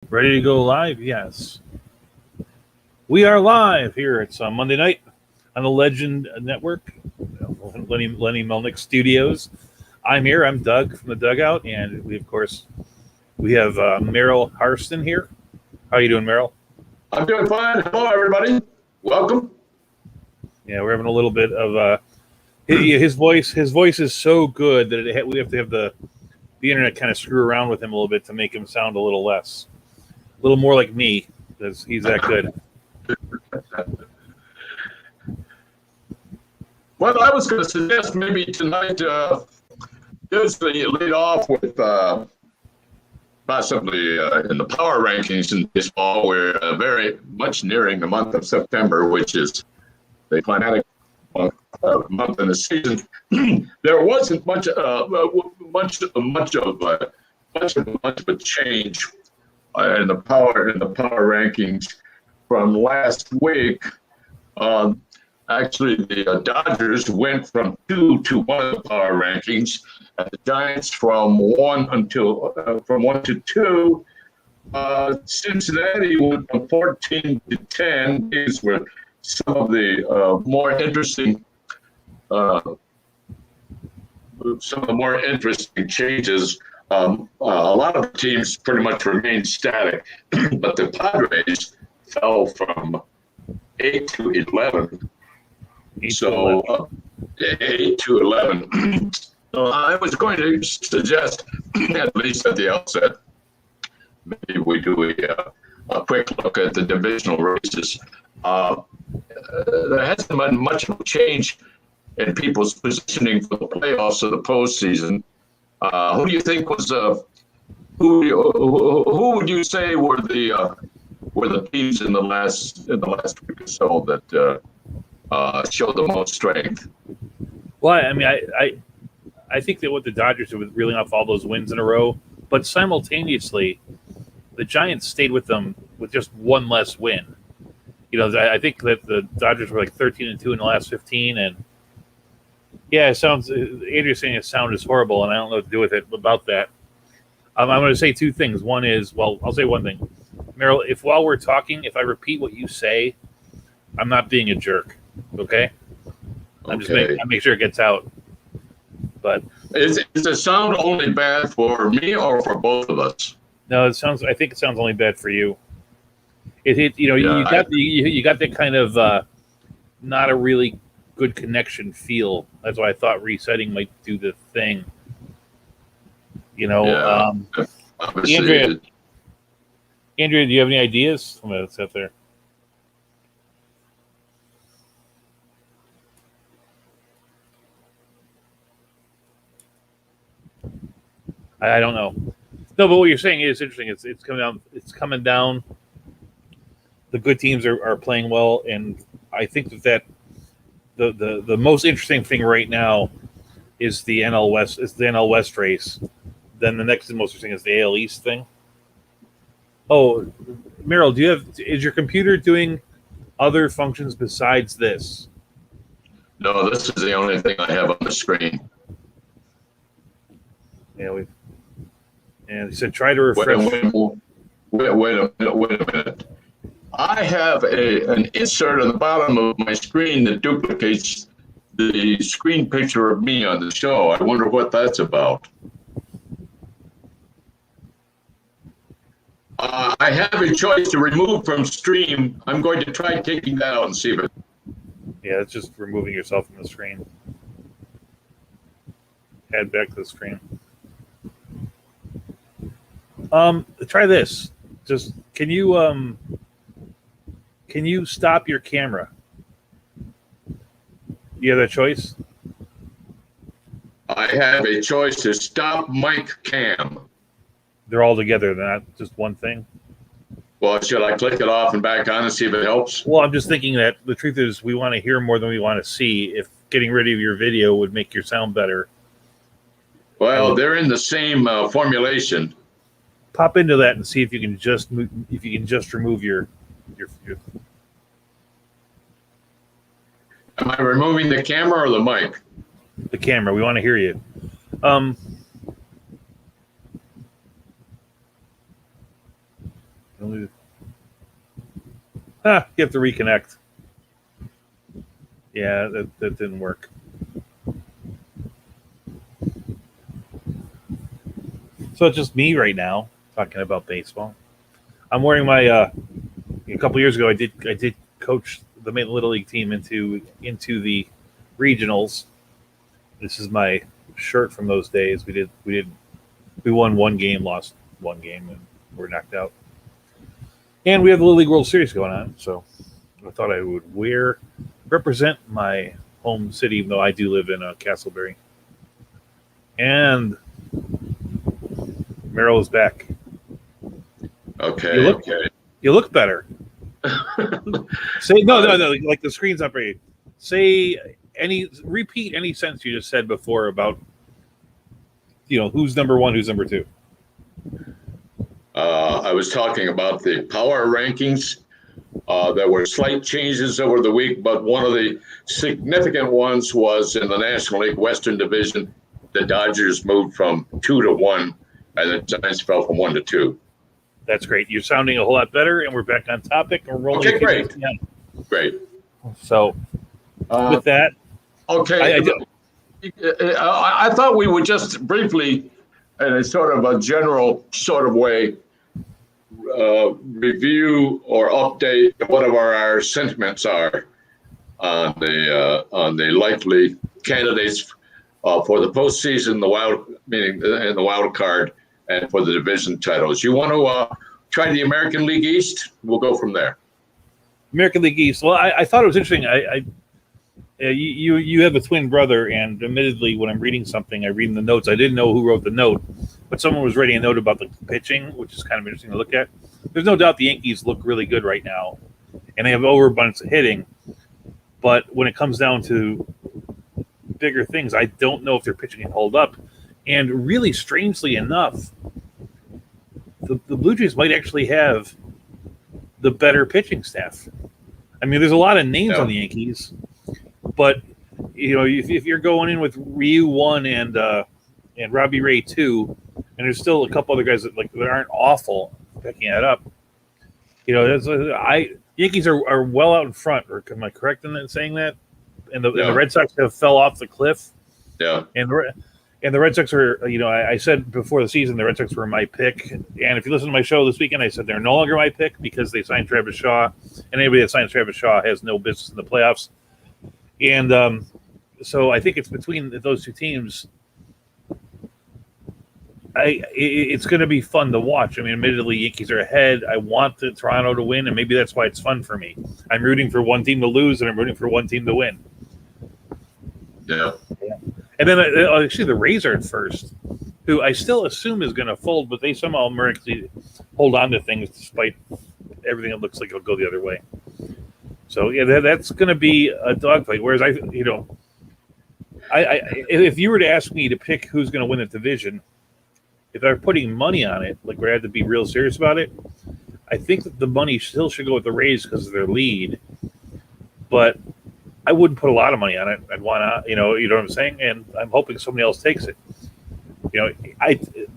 Ready to go live? Yes. We are live here. It's Monday night on the Legend Network, Lenny Melnick Studios. I'm here. I'm Doug from the Dugout, and we, of course, we have Merrill Harston here. How are you doing, Merrill? I'm doing fine. Hello, everybody. Welcome. Yeah, we're having a little bit of his voice. His voice is so good that we have to have the internet kind of screw around with him a little bit to make him sound a little more like me, because he's that good. Well, I was going to suggest maybe tonight just lead off with possibly in the power rankings in baseball. We're very much nearing the month of September, which is the climatic month in the season. There wasn't much of a change in the power rankings from last week. Actually, the Dodgers went from 2 to 1 in the power rankings, and the Giants from 1 to 2. Cincinnati went from 14 to 10. These were some of the more interesting changes. A lot of teams pretty much remained static, but the Padres fell from 8 to 11. 8 to 11. So I was going to suggest, at least at the outset, maybe we do a quick look at the divisional races. There hasn't been much of a change in people's positioning for the playoffs or the postseason. Who do you think was who would you say were the teams in the last week or so that show the most strength? Well, I mean, I think that what the Dodgers did with reeling off all those wins in a row, but simultaneously, the Giants stayed with them with just one less win. You know, I think that the Dodgers were like 13-2 in the last 15, and yeah, it sounds. Andrew's saying his sound is horrible, and I don't know what to do with it about that. I'm going to say two things. One is, well, I'll say one thing, Merrill. If while we're talking, if I repeat what you say, I'm not being a jerk. Okay. I make sure it gets out. But is the sound only bad for me or for both of us? No, it sounds. I think it sounds only bad for you. You got that kind of not a really good connection feel. That's why I thought resetting might do the thing. You know, Andrea, do you have any ideas? I'm gonna sit there. I don't know. No, but what you're saying is interesting. It's coming down. It's coming down. The good teams are playing well, and I think that the most interesting thing right now is the NL West. Is the NL West race. Then the next most interesting is the AL East thing. Oh, Merrill, is your computer doing other functions besides this? No, this is the only thing I have on the screen. Yeah, and he said try to refresh. Wait a minute. I have an insert on the bottom of my screen that duplicates the screen picture of me on the show. I wonder what that's about. I have a choice to remove from stream. I'm going to try taking that out and see if it. Yeah, it's just removing yourself from the screen. Head back to the screen. Try this. Just can you stop your camera? You have that choice? I have a choice to stop mic cam. They're all together. They're not just one thing. Well, should I click it off and back on and see if it helps? Well, I'm just thinking that the truth is we want to hear more than we want to see. If getting rid of your video would make your sound better. Well, they're in the same formulation. Pop into that and see if you can just remove your. Am I removing the camera or the mic? The camera. We want to hear you. You have to reconnect. Yeah, that didn't work. So it's just me right now talking about baseball. I'm wearing my. A couple years ago, I did coach the Maine Little League team into the regionals. This is my shirt from those days. We won one game, lost one game, and we're knocked out. And we have the Little League World Series going on, so I thought I would represent my home city, even though I do live in Castleberry. And Merrill is back. Okay. You look better. Say no, like the screen's not very. Repeat any sentence you just said before about who's number one, who's number two. I was talking about the power rankings. There were slight changes over the week, but one of the significant ones was in the National League Western Division. The Dodgers moved from 2 to 1, and the Giants fell from 1 to 2. That's great. You're sounding a whole lot better, and we're back on topic. And we're rolling. Okay, great. So, with that, okay. I thought we would just briefly, in a sort of a general sort of way, review or update what our sentiments are on the likely candidates for the postseason, the wild card, and for the division titles. You want to try the American League East? We'll go from there. American League East. Well, I thought it was interesting. You have a twin brother, and admittedly, when I'm reading something, I read in the notes. I didn't know who wrote the note, but someone was writing a note about the pitching, which is kind of interesting to look at. There's no doubt the Yankees look really good right now, and they have overabundance of hitting. But when it comes down to bigger things, I don't know if their pitching can hold up. And really, strangely enough, the Blue Jays might actually have the better pitching staff. I mean, there's a lot of names on the Yankees, but if you're going in with Ryu 1 and Robbie Ray 2, and there's still a couple other guys that aren't awful picking that up. Yankees are well out in front. Or am I correct in saying that? And the Red Sox have fell off the cliff. Yeah. And the Red Sox are, I said before the season, the Red Sox were my pick. And if you listen to my show this weekend, I said they're no longer my pick because they signed Travis Shaw. And anybody that signs Travis Shaw has no business in the playoffs. And so I think it's between those two teams. It's going to be fun to watch. I mean, admittedly, Yankees are ahead. I want the Toronto to win, and maybe that's why it's fun for me. I'm rooting for one team to lose, and I'm rooting for one team to win. Yeah. And then actually the Rays are at first, who I still assume is going to fold, but they somehow miraculously hold on to things despite everything that looks like it'll go the other way. So that's going to be a dogfight. Whereas if you were to ask me to pick who's going to win the division, if I were putting money on it, like where I had to be real serious about it, I think that the money still should go with the Rays because of their lead. But I wouldn't put a lot of money on it. I'd want to, you know what I'm saying? And I'm hoping somebody else takes it.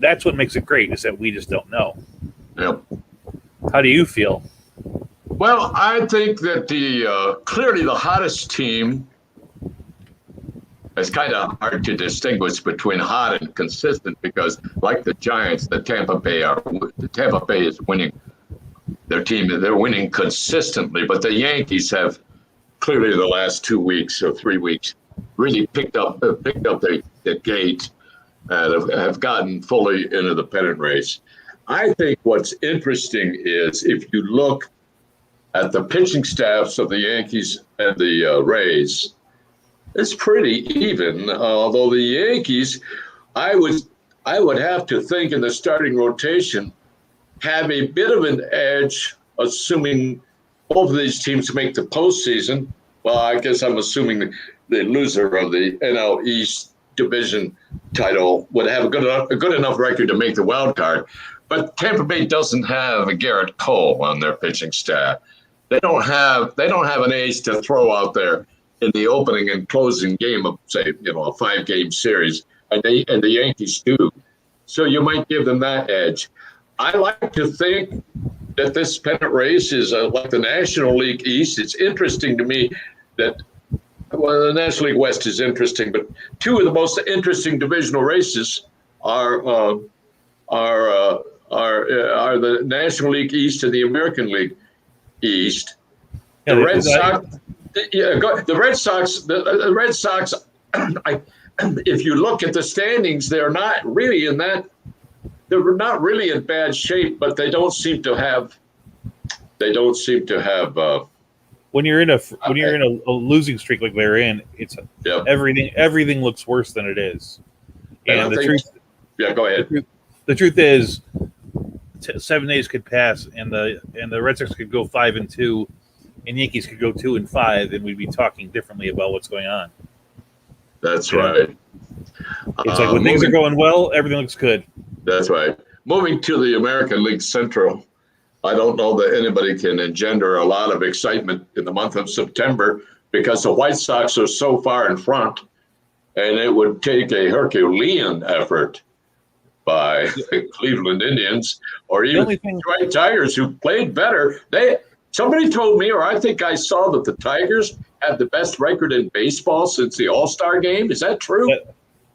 That's what makes it great is that we just don't know. Yep. How do you feel? Well, I think that clearly the hottest team. It's kind of hard to distinguish between hot and consistent because, like the Giants, the Tampa Bay is winning. They're winning consistently, but the Yankees have clearly the last 2 weeks or 3 weeks really picked up the gate and have gotten fully into the pennant race. I think what's interesting is if you look at the pitching staffs of the Yankees and the Rays, it's pretty even. Although the Yankees, I would have to think in the starting rotation have a bit of an edge, assuming both of these teams make the postseason. Well, I guess I'm assuming the loser of the NL East division title would have a good enough record to make the wild card. But Tampa Bay doesn't have a Garrett Cole on their pitching staff. They don't have an ace to throw out there in the opening and closing game of, say, a 5-game series, and the Yankees do. So you might give them that edge. I like to think that this pennant race is like the National League East. It's interesting to me that, well, the National League West is interesting, but two of the most interesting divisional races are the National League East and the American League East. The Red Sox, the Red Sox, the Red Sox. If you look at the standings, they're not really in that. They're not really in bad shape, but they don't seem to have. When you're in a losing streak like they're in, it's everything looks worse than it is. And the truth. Yeah, go ahead. The truth is, 7 days could pass, and the Red Sox could go 5-2, and Yankees could go 2-5, and we'd be talking differently about what's going on. That's right. It's like when things are going well, everything looks good. That's right. Moving to the American League Central, I don't know that anybody can engender a lot of excitement in the month of September because the White Sox are so far in front, and it would take a Herculean effort by the Cleveland Indians or even the Detroit Tigers, who played better. Somebody told me, or I think I saw, that the Tigers had the best record in baseball since the All-Star game. Is that true?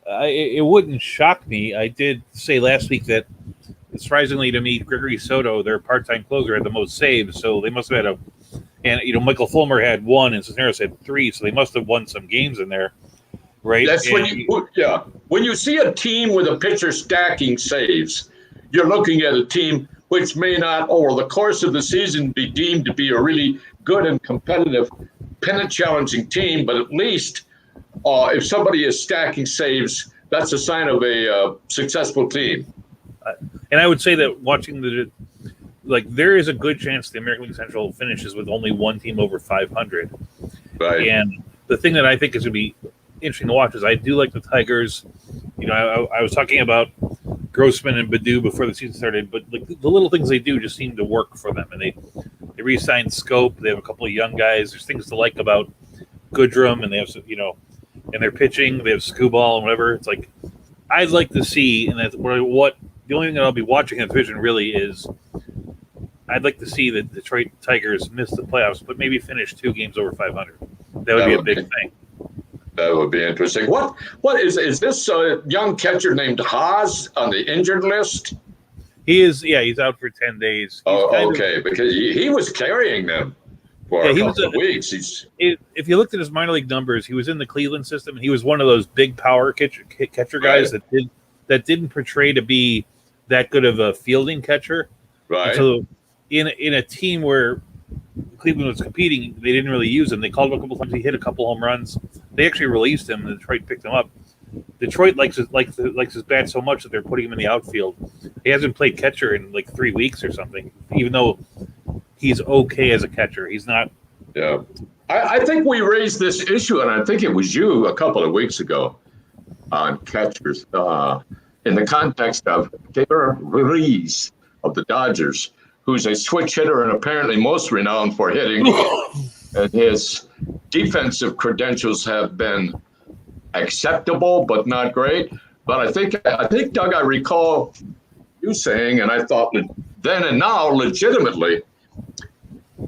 It wouldn't shock me. I did say last week that, surprisingly to me, Gregory Soto, their part-time closer, had the most saves. So they must have had Michael Fulmer had 1 and Cisneros had 3. So they must have won some games in there, right? That's when you see a team with a pitcher stacking saves, you're looking at a team which may not, over the course of the season, be deemed to be a really good and competitive, pennant-challenging team. But at least if somebody is stacking saves, that's a sign of a successful team. And I would say that watching there is a good chance the American League Central finishes with only one team over 500. Right. And the thing that I think is going to be interesting to watch is I do like the Tigers. I was talking about Grossman and Baду before the season started, but the little things they do just seem to work for them. And they re-signed Scope. They have a couple of young guys. There's things to like about Goodrum, and they have and their pitching. They have Skubal and whatever. It's like I'd like to see, and that's what the only thing that I'll be watching in the division really is. I'd like to see the Detroit Tigers miss the playoffs, but maybe finish 2 games over 500. That would be a big thing. That would be interesting. What is this young catcher named Haas on the injured list? He is. Yeah, he's out for 10 days. Because he was carrying them for a couple of weeks. If you looked at his minor league numbers, he was in the Cleveland system, and he was one of those big power catcher guys that didn't portray to be that good of a fielding catcher. Right. And so in a team where Cleveland was competing, they didn't really use him. They called him a couple times. He hit a couple home runs. They actually released him, and Detroit picked him up. Detroit likes his bat so much that they're putting him in the outfield. He hasn't played catcher in 3 weeks or something, even though he's okay as a catcher. He's not. Yeah. I think we raised this issue, and I think it was you a couple of weeks ago on catchers in the context of Taylor Ruiz of the Dodgers, who's a switch hitter and apparently most renowned for hitting. And his defensive credentials have been acceptable, but not great. But I think, Doug, I recall you saying, and I thought then and now legitimately,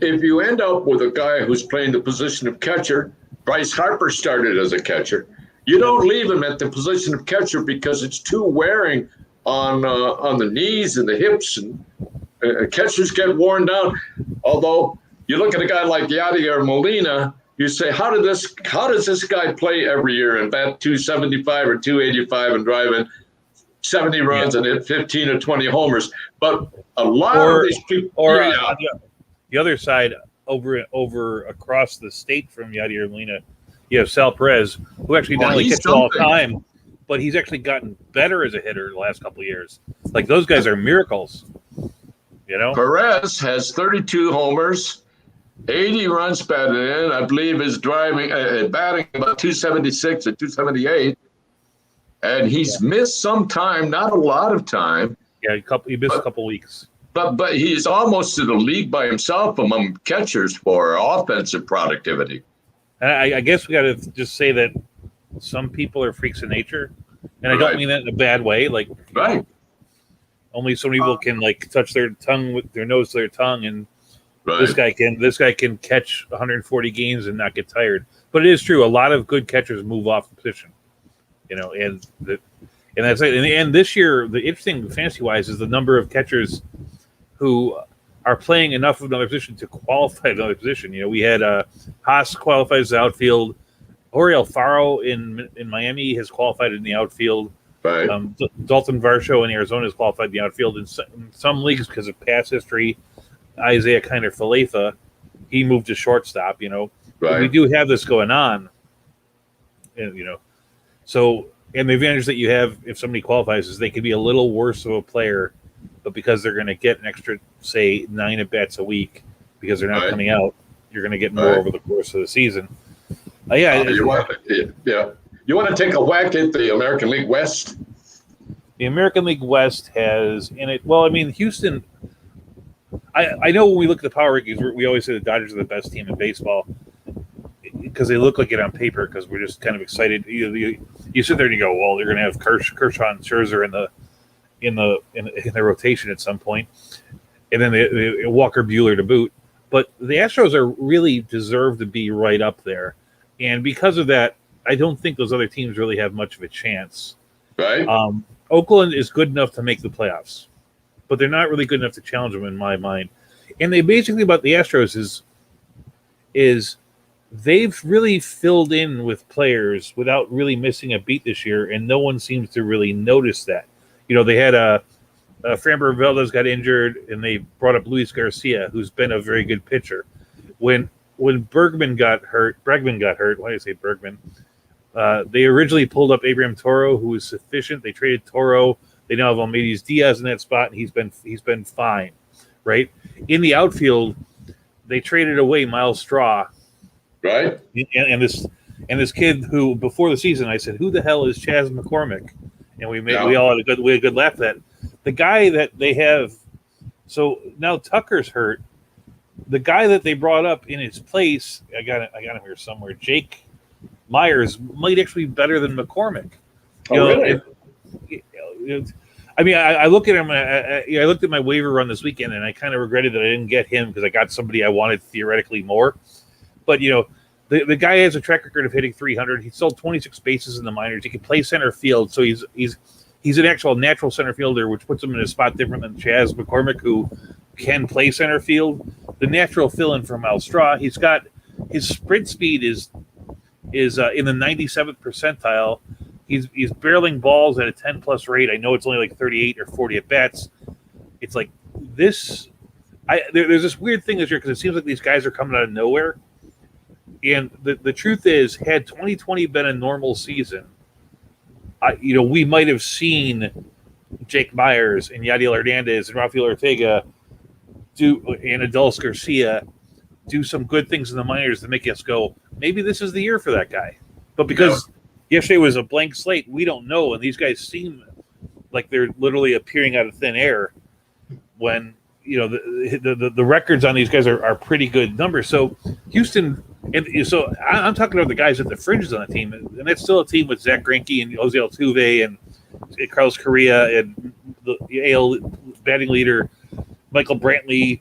if you end up with a guy who's playing the position of catcher, Bryce Harper started as a catcher. You don't leave him at the position of catcher because it's too wearing on the knees and the hips, and catchers get worn down. Although you look at a guy like Yadier Molina, you say, how does this guy play every year and bat 275 or 285 and drive in 70 runs and hit 15 or 20 homers? But a lot of these people, the other side over across the state from Yadier Molina, you have Sal Perez, who actually not only catches all the time, but he's actually gotten better as a hitter the last couple of years. Those guys are miracles. Perez has 32 homers, 80 runs batted in. I believe is batting about 276 or 278, and he's missed some time, not a lot of time. Yeah, he missed a couple weeks. But he's almost to the league by himself among catchers for offensive productivity. I guess we got to just say that some people are freaks of nature, and I don't mean that in a bad way. Only so many people can like touch their tongue with their nose to their tongue, and Right. this guy can catch 140 games and not get tired. But it is true, a lot of good catchers move off the position, and that's it. And this year, the interesting fantasy wise is the number of catchers who are playing enough of another position to qualify another position. We had Haas qualifies the outfield. Jorge Alfaro in Miami has qualified in the outfield. Right. Dalton Varsho in Arizona has qualified in the outfield. In some leagues, because of past history, Isaiah Kiner-Falefa, he moved to shortstop. But we do have this going on, and so. And the advantage that you have if somebody qualifies is they could be a little worse of a player, but because they're going to get an extra, say, 9 at-bats a week because they're not coming out, you're going to get more over the course of the season. You want to take a whack at the American League West? The American League West has in it. Well, I mean, Houston. I know when we look at the power rankings, we always say the Dodgers are the best team in baseball because they look like it on paper. Because we're just kind of excited. You sit there and you go, well, they're going to have Kershaw and Scherzer in the rotation at some point, and then the Walker Buehler to boot. But the Astros are really deserve to be right up there, and because of that, I don't think those other teams really have much of a chance. Right. Oakland is good enough to make the playoffs, but they're not really good enough to challenge them in my mind. And they basically about the Astros is they've really filled in with players without really missing a beat this year, and no one seems to really notice that. They had Framber Valdez got injured, and they brought up Luis Garcia, who's been a very good pitcher. When Bregman got hurt, why do I say Bergman? They originally pulled up Abraham Toro, who was sufficient. They traded Toro. They now have Almeida Diaz in that spot, and he's been fine, right? In the outfield, they traded away Miles Straw, right? And this kid who before the season I said, who the hell is Chas McCormick? And we all had a good laugh at that. The guy that they have, so now Tucker's hurt. The guy that they brought up in his place, I got him here somewhere. Jake Myers might actually be better than McCormick. Really? I mean, I look at him. I looked at my waiver run this weekend, and I kind of regretted that I didn't get him because I got somebody I wanted theoretically more. But the guy has a track record of hitting 300. He sold 26 bases in the minors. He can play center field, so he's an actual natural center fielder, which puts him in a spot different than Chas McCormick, who can play center field. The natural fill-in for Miles Straw. He's got his sprint speed is in the 97th percentile. He's barreling balls at a 10+ rate. I know it's only like 38 or 40 at bats. It's like this. There's this weird thing this year because it seems like these guys are coming out of nowhere. And the truth is, had 2020 been a normal season, we might have seen Jake Myers and Yadiel Hernandez and Rafael Ortega and Adolis Garcia do some good things in the minors to make us go, maybe this is the year for that guy. But because yesterday was a blank slate, we don't know, and these guys seem like they're literally appearing out of thin air when the records on these guys are pretty good numbers. So Houston, and so I'm talking about the guys at the fringes on the team, and that's still a team with Zach Greinke and Jose Altuve and Carlos Correa and the AL batting leader Michael Brantley,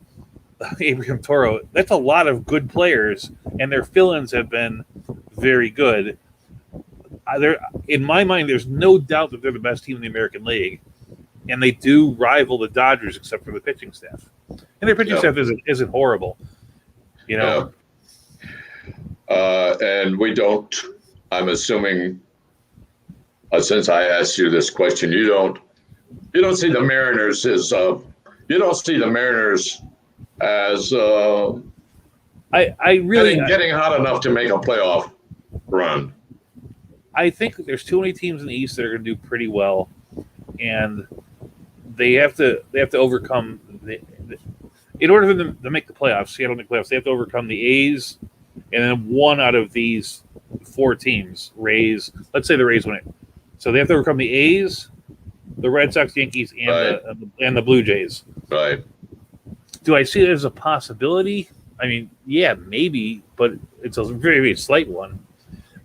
Abraham Toro. That's a lot of good players, and their fill-ins have been very good. In my mind, there's no doubt that they're the best team in the American League, and they do rival the Dodgers, except for the pitching staff. And their pitching staff isn't horrible, and we don't. I'm assuming, since I asked you this question, you don't see the Mariners as you don't see the Mariners as I really getting hot enough to make a playoff run. I think there's too many teams in the East that are going to do pretty well, and they have to overcome in order for them to make the playoffs. Seattle make the playoffs. They have to overcome the A's, and then one out of these 4 teams, Rays. Let's say the Rays win it, so they have to overcome the A's, the Red Sox, Yankees, and the Blue Jays. Right. Do I see it as a possibility? I mean, yeah, maybe, but it's a very, very slight one.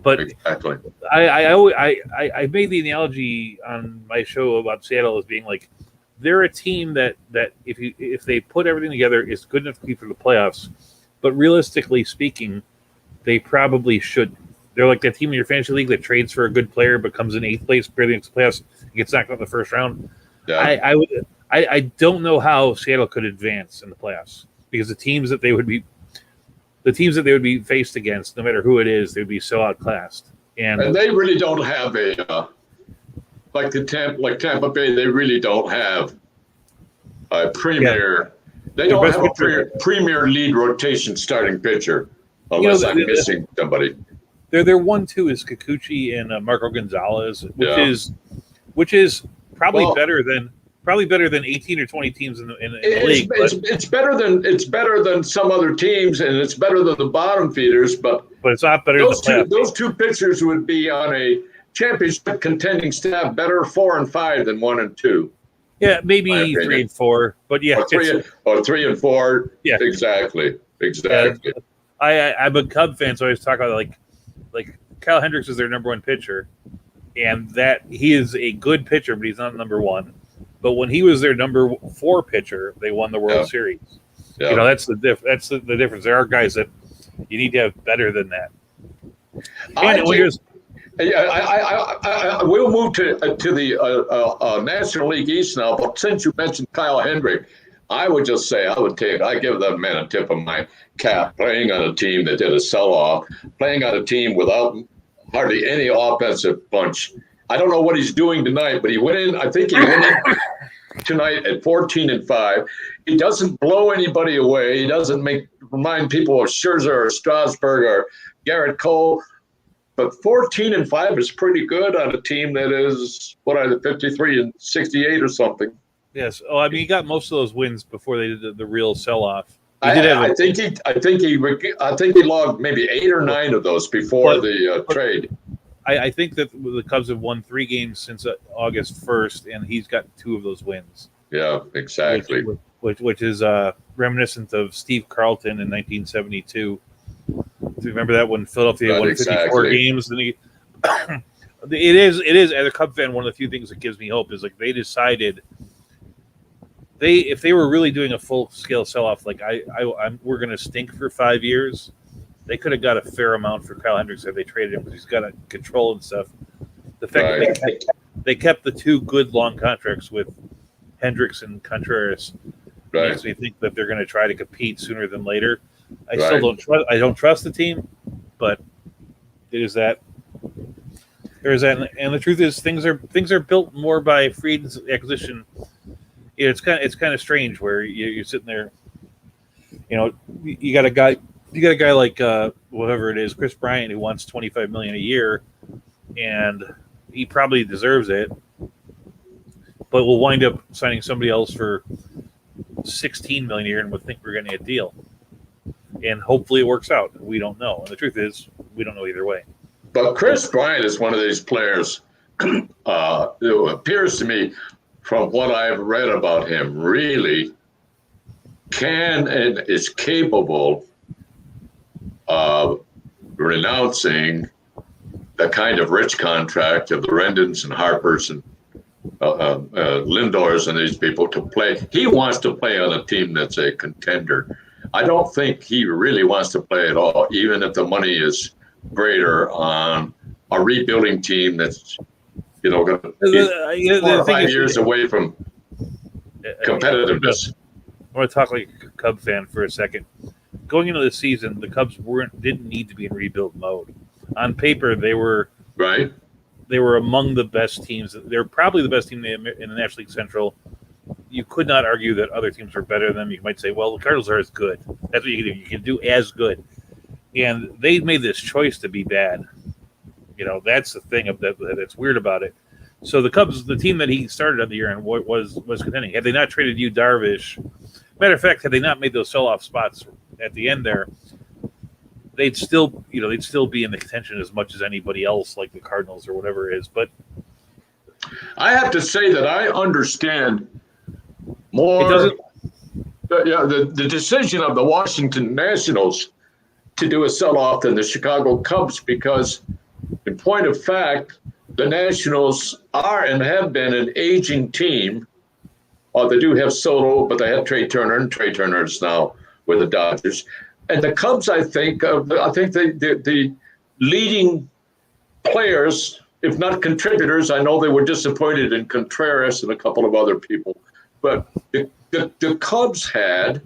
But exactly. I made the analogy on my show about Seattle as being like they're a team that if they put everything together, is good enough to keep for the playoffs. But realistically speaking, they probably should. They're like that team in your fantasy league that trades for a good player but comes in 8th place, barely makes the playoffs, and gets knocked out in the first round. Yeah. I don't know how Seattle could advance in the playoffs because the teams that they would be faced against, no matter who it is, they would be so outclassed. And they really don't have like Tampa Bay. They really don't have a premier. Yeah. They don't have a premier lead rotation starting pitcher unless I'm missing somebody. Their 1-2 is Kikuchi and Marco Gonzalez, which is probably better than 18 or 20 teams in the league. It's better than some other teams, and it's better than the bottom feeders. But it's not better. Those two pitchers would be on a championship contending staff better 4 and 5 than 1 and 2. Yeah, maybe 3 and 4, but yeah, or 3 and 4. Yeah, exactly. I'm a Cub fan, so I always talk about like Kyle Hendricks is their number 1 pitcher, and that he is a good pitcher, but he's not number 1. But when he was their number 4 pitcher, they won the World Series. Yeah. That's the difference. There are guys that you need to have better than that. We'll move to the National League East now. But since you mentioned Kyle Hendrick, I would just say I give that man a tip of my cap. Playing on a team that did a sell-off, playing on a team without hardly any offensive punch. I don't know what he's doing tonight, but he went in. I think he went in tonight at 14 and 5. He doesn't blow anybody away. He doesn't remind people of Scherzer or Strasburg or Garrett Cole. But 14 and 5 is pretty good on a team that is 53 and 68 or something. Yes. Oh, I mean, he got most of those wins before they did the real sell-off. I think he logged maybe 8 or 9 of those before the trade. I think that the Cubs have won 3 games since August 1st, and he's got 2 of those wins. Yeah, exactly. Which is reminiscent of Steve Carlton in 1972. Do you remember that when Philadelphia won 54 games? And it is as a Cub fan, one of the few things that gives me hope is like they decided if they were really doing a full scale sell off, like we're going to stink for 5 years. They could have got a fair amount for Kyle Hendricks if they traded him because he's got a control and stuff. The fact that they kept the 2 good long contracts with Hendricks and Contreras makes me think that they're going to try to compete sooner than later. I still don't trust. I don't trust the team, but there's that. And the truth is, things are built more by free acquisition. It's kind of strange where you're sitting there. You got a guy like whatever it is, Chris Bryant, who wants $25 million a year, and he probably deserves it, but we'll wind up signing somebody else for $16 million a year, and we'll think we're getting a deal. And hopefully it works out. We don't know. And the truth is, we don't know either way. But Chris Bryant is one of these players who appears to me, from what I've read about him, really can and is capable of renouncing the kind of rich contract of the Rendons and Harpers and Lindors and these people to play. He wants to play on a team that's a contender. I don't think he really wants to play at all, even if the money is greater on a rebuilding team that's, going to be 4 or 5 years away from competitiveness. I want to talk like a Cub fan for a second. Going into the season, the Cubs didn't need to be in rebuild mode. On paper, they were right. They were among the best teams. They were probably the best team in the National League Central. You could not argue that other teams were better than them. You might say, well, the Cardinals are as good. That's what you can do. You can do as good. And they made this choice to be bad. That's the thing that's weird about it. So the Cubs, the team that he started on the year and was contending. Had they not traded Yu Darvish, matter of fact, had they not made those sell-off spots at the end there, they'd still be in the contention as much as anybody else, like the Cardinals or whatever it is. But I have to say that I understand more the decision of the Washington Nationals to do a sell-off than the Chicago Cubs, because in point of fact, the Nationals are and have been an aging team They do have Soto, but they have Trey Turner, and Trey Turner is now with the Dodgers. And the Cubs, I think the leading players, if not contributors, I know they were disappointed in Contreras and a couple of other people, but the Cubs had,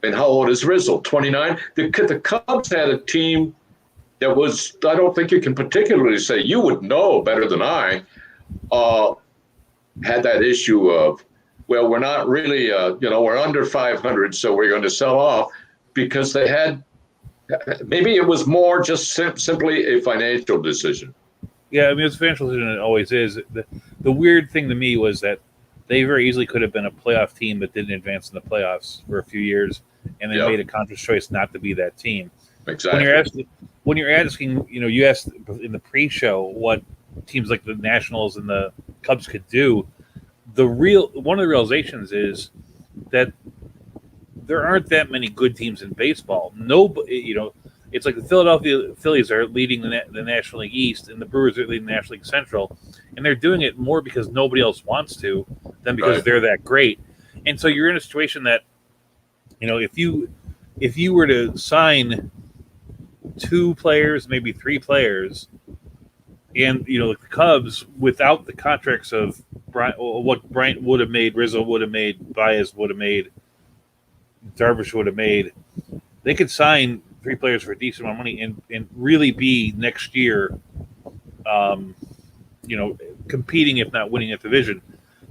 and how old is Rizzo? 29. The Cubs had a team that was, I don't think you can particularly say, you would know better than I, had that issue of, well, we're not really, we're under 500, so we're going to sell off, because they had, maybe it was more just simply a financial decision. Yeah, I mean, it's a financial decision. It always is. The weird thing to me was that they very easily could have been a playoff team that didn't advance in the playoffs for a few years, and they made a conscious choice not to be that team. Exactly. When you're asking, you asked in the pre-show what teams like the Nationals and the Cubs could do. One of the realizations is that there aren't that many good teams in baseball. It's like the Philadelphia Phillies are leading the National League East, and the Brewers are leading the National League Central, and they're doing it more because nobody else wants to than because they're that great. And so you're in a situation that, if you were to sign 2 players, maybe 3 players, and the Cubs, without the contracts of what Bryant would have made, Rizzo would have made, Baez would have made, Darvish would have made, they could sign 3 players for a decent amount of money and really be next year, competing, if not winning, a division.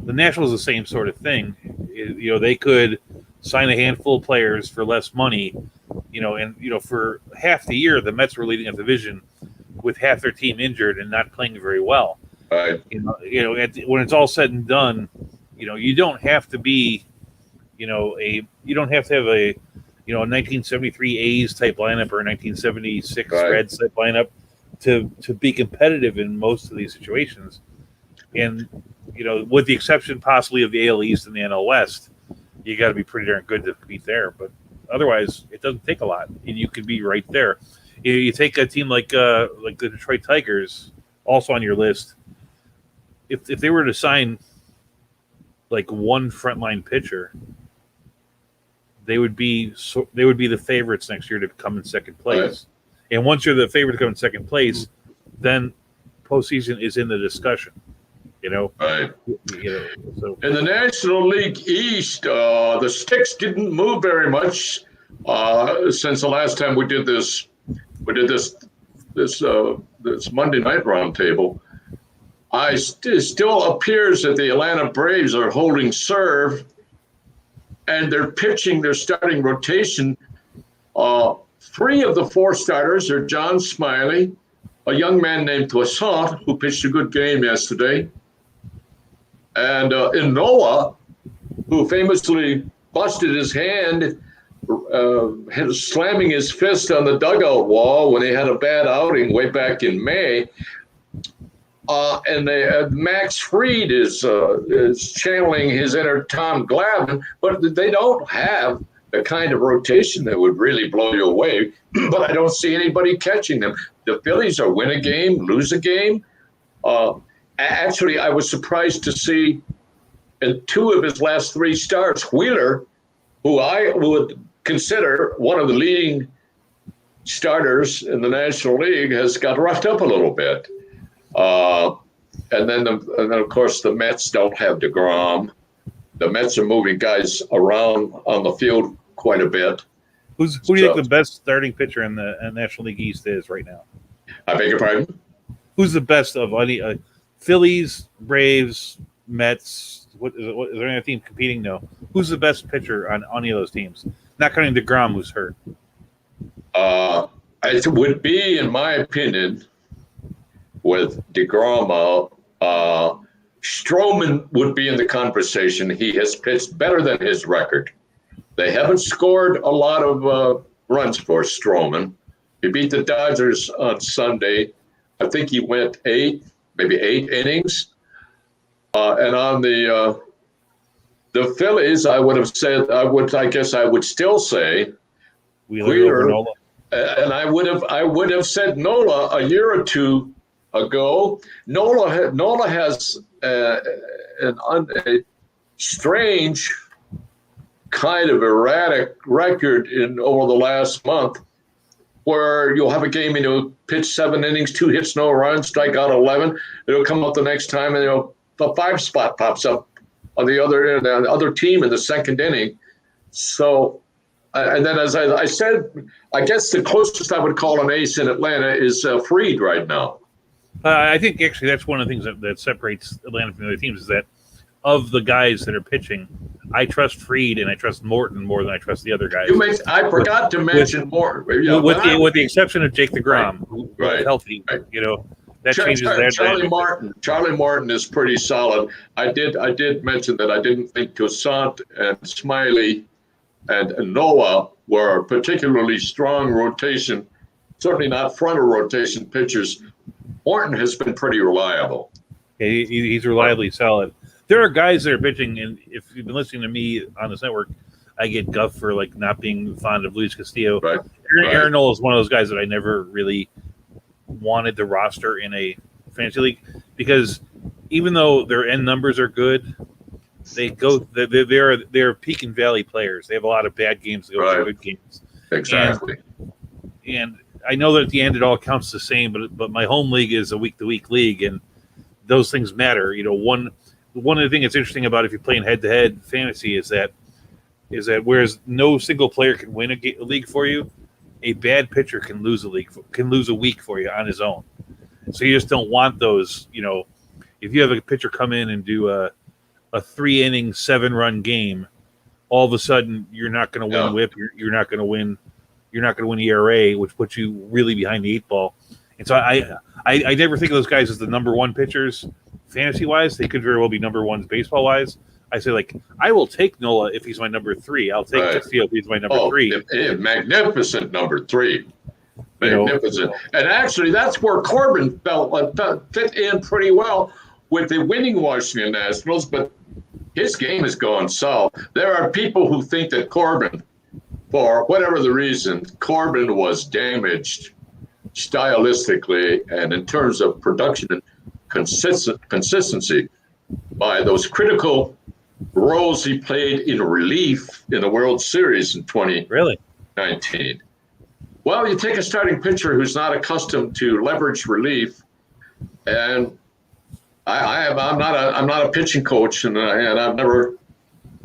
The Nationals the same sort of thing. They could sign a handful of players for less money, and for half the year the Mets were leading a division with half their team injured and not playing very well. Right. When it's all said and done, you don't have to be, you don't have to have a 1973 A's type lineup or a 1976 Reds type lineup to be competitive in most of these situations. And, with the exception possibly of the AL East and the NL West, you got to be pretty darn good to compete there. But otherwise, it doesn't take a lot, and you can be right there. You take a team like the Detroit Tigers, also on your list. If they were to sign like one frontline pitcher, they would be the favorites next year to come in second place. Right. And once you're the favorite to come in second place, then postseason is in the discussion. Right. So. In the National League East, the sticks didn't move very much since the last time we did this. We did this Monday night roundtable. It still appears that the Atlanta Braves are holding serve, and they're pitching their starting rotation. 3 of the 4 starters are John Smiley, a young man named Toussaint, who pitched a good game yesterday, and Inola, who famously busted his hand slamming his fist on the dugout wall when he had a bad outing way back in May. And Max Fried is channeling his inner Tom Glavine, but they don't have the kind of rotation that would really blow you away. But I don't see anybody catching them. The Phillies are win a game, lose a game. Actually, I was surprised to see in 2 of his last 3 starts, Wheeler, who I would consider one of the leading starters in the National League, has got roughed up a little bit. And then, of course, the Mets don't have DeGrom. The Mets are moving guys around on the field quite a bit. Who do you think the best starting pitcher in the National League East is right now? I beg your pardon? Who's the best of any Phillies, Braves, Mets? Is there any team competing? No. Who's the best pitcher on any of those teams? Not counting DeGrom, who's hurt. It would be, in my opinion, with DeGrom, Stroman would be in the conversation. He has pitched better than his record. They haven't scored a lot of runs for Stroman. He beat the Dodgers on Sunday. I think he went 8 innings. And on the Phillies, I would have said, I guess I would still say Wheeler, and I would have said Nola a year or 2 ago. Nola has strange kind of erratic record over the last month, where you'll have a game and you'll pitch 7 innings, 2 hits, no runs, strike out 11. It'll come up the next time, and the 5 spot pops up on the other team in the second inning. So, and then as I said, I guess the closest I would call an ace in Atlanta is Fried right now. I think actually that's one of the things that separates Atlanta from the other teams is that of the guys that are pitching, I trust Fried and I trust Morton more than I trust the other guys. I forgot to mention Morton. Yeah, with the exception of Jake DeGrom, who is healthy. Right. That changes that. Charlie Martin is pretty solid. I did mention that I didn't think Toussaint and Smiley and Noah were particularly strong rotation, certainly not frontal rotation pitchers. Morton has been pretty reliable. Yeah, he's reliably solid. There are guys that are pitching, and if you've been listening to me on this network, I get guff for not being fond of Luis Castillo. Right. Aaron Nola is one of those guys that I never really wanted to roster in a fantasy league because even though their end numbers are good, they're peak and valley players. They have a lot of bad games, they go good games. Exactly. And I know that at the end it all counts the same, but my home league is a week-to-week league, and those things matter. One of the things that's interesting about if you're playing head-to-head fantasy is that whereas no single player can win a league for you, a bad pitcher can lose a week for you on his own. So you just don't want those. If you have a pitcher come in and do a 3-inning 7-run game, all of a sudden you're not going to win WHIP. You're not going to win. You're not going to win ERA, which puts you really behind the 8-ball. And so I never think of those guys as the number one pitchers fantasy-wise. They could very well be number ones baseball-wise. I say, I will take Nola if he's my number 3. I'll take Castillo if he's my number 3. Magnificent number 3. Magnificent. And actually, that's where Corbin fit in pretty well with the winning Washington Nationals, but his game has gone south. There are people who think that Corbin, for whatever the reason, Corbin was damaged stylistically and in terms of production and consistency by those critical roles he played in relief in the World Series in 2019. Well, you take a starting pitcher who's not accustomed to leverage relief, and I'm not a pitching coach, and I've never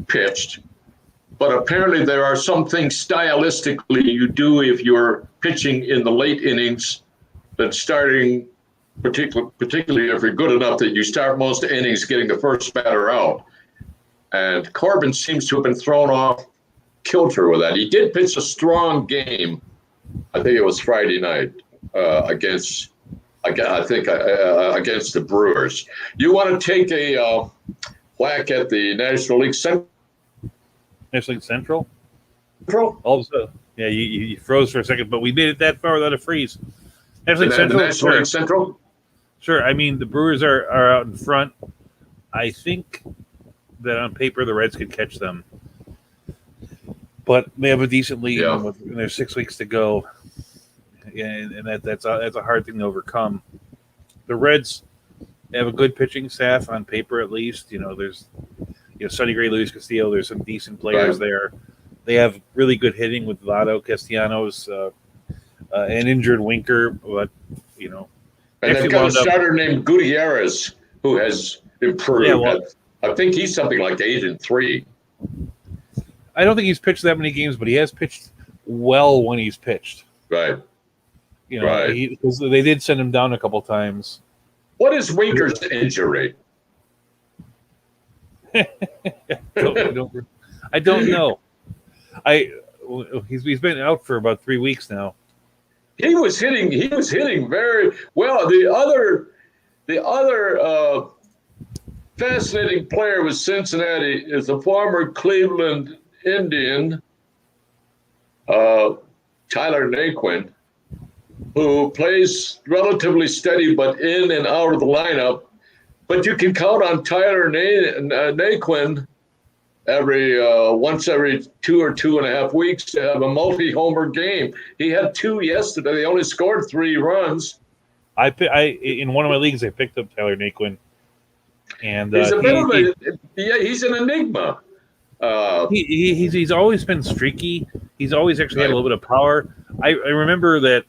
pitched, but apparently there are some things stylistically you do if you're pitching in the late innings that starting, particularly if you're good enough that you start most innings getting the first batter out. And Corbin seems to have been thrown off kilter with that. He did pitch a strong game. I think it was Friday night against the Brewers. You want to take a whack at the National League Central? National League Central? All of a sudden, yeah, you froze for a second, but we made it that far without a freeze. National League Central? National League Central? Sure. I mean, the Brewers are out in front. I think that on paper the Reds could catch them, but they have a decent lead, and there's 6 weeks to go, and that's a hard thing to overcome. The Reds have a good pitching staff on paper, at least. There's Sonny Gray, Luis Castillo. There's some decent players there. They have really good hitting with Votto, Castellanos, an injured Winker, but and they've got a starter named Gutierrez who has improved. Yeah, well, I think he's something like 8-3. I don't think he's pitched that many games, but he has pitched well when he's pitched. Right. Because they did send him down a couple times. What is Winker's injury? I don't know. He's been out for about 3 weeks now. He was hitting very well. The other fascinating player with Cincinnati is the former Cleveland Indian, Tyler Naquin, who plays relatively steady but in and out of the lineup. But you can count on Tyler Naquin once every 2 or 2.5 weeks to have a multi-homer game. He had 2 yesterday. They only scored 3 runs. In one of my leagues, I picked up Tyler Naquin. And He's a bit of a he's an enigma. he's always been streaky. He's always actually had a little bit of power. I remember that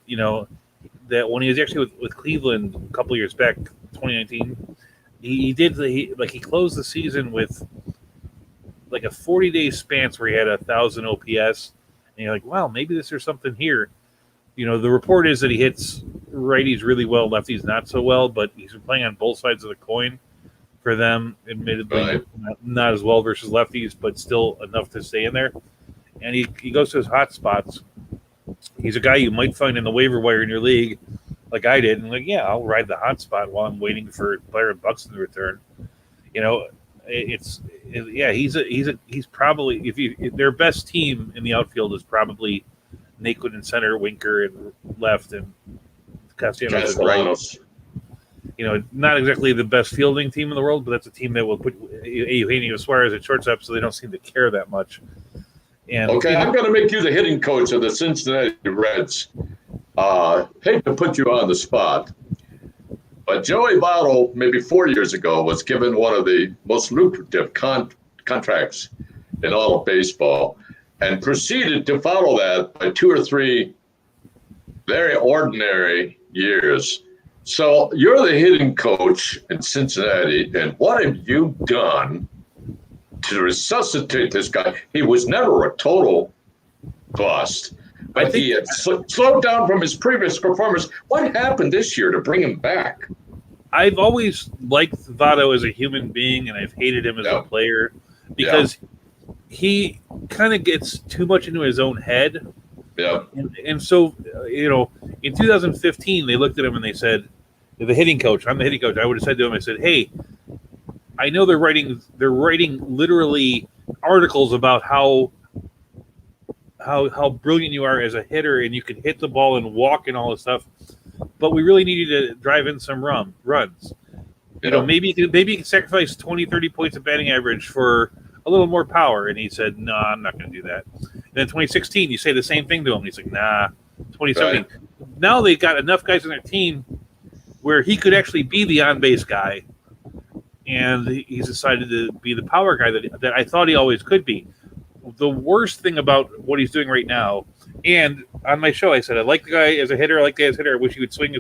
that when he was actually with Cleveland a couple years back, 2019, he closed the season with like a 40-day span where he had 1,000 OPS, and you're like, wow, maybe there's something here. The report is that he hits righties really well, lefties not so well, but he's been playing on both sides of the coin for them, admittedly not as well versus lefties, but still enough to stay in there. And he goes to his hot spots. He's a guy you might find in the waiver wire in your league, like I did, and I'll ride the hot spot while I'm waiting for Byron Buxton to return. He's probably if their best team in the outfield is probably Naquin in center, Winker in left, and Castellanos in right. Not exactly the best fielding team in the world, but that's a team that will put Eugenio Suarez at shortstop, so they don't seem to care that much. And okay, I'm going to make you the hitting coach of the Cincinnati Reds. Hate to put you on the spot, but Joey Votto, maybe 4 years ago, was given one of the most lucrative contracts in all of baseball and proceeded to follow that by 2 or 3 very ordinary years. So you're the hitting coach in Cincinnati, and what have you done to resuscitate this guy? He was never a total bust, but he had slowed down from his previous performance. What happened this year to bring him back? I've always liked Votto as a human being, and I've hated him as a player because he kind of gets too much into his own head. Yeah. And so, in 2015, they looked at him and they said, the hitting coach, I'm the hitting coach. I would have said to him, I said, hey, I know they're writing literally articles about how brilliant you are as a hitter and you can hit the ball and walk and all this stuff, but we really need you to drive in some runs. Maybe you can sacrifice 20, 30 points of batting average for a little more power. And he said, no, I'm not going to do that. And then 2016, you say the same thing to him. He's like, nah. 2017. Right. Now they've got enough guys on their team where he could actually be the on-base guy. And he's decided to be the power guy that I thought he always could be. The worst thing about what he's doing right now, and on my show I said, I like the guy as a hitter, I like the guy as a hitter, I wish he would swing.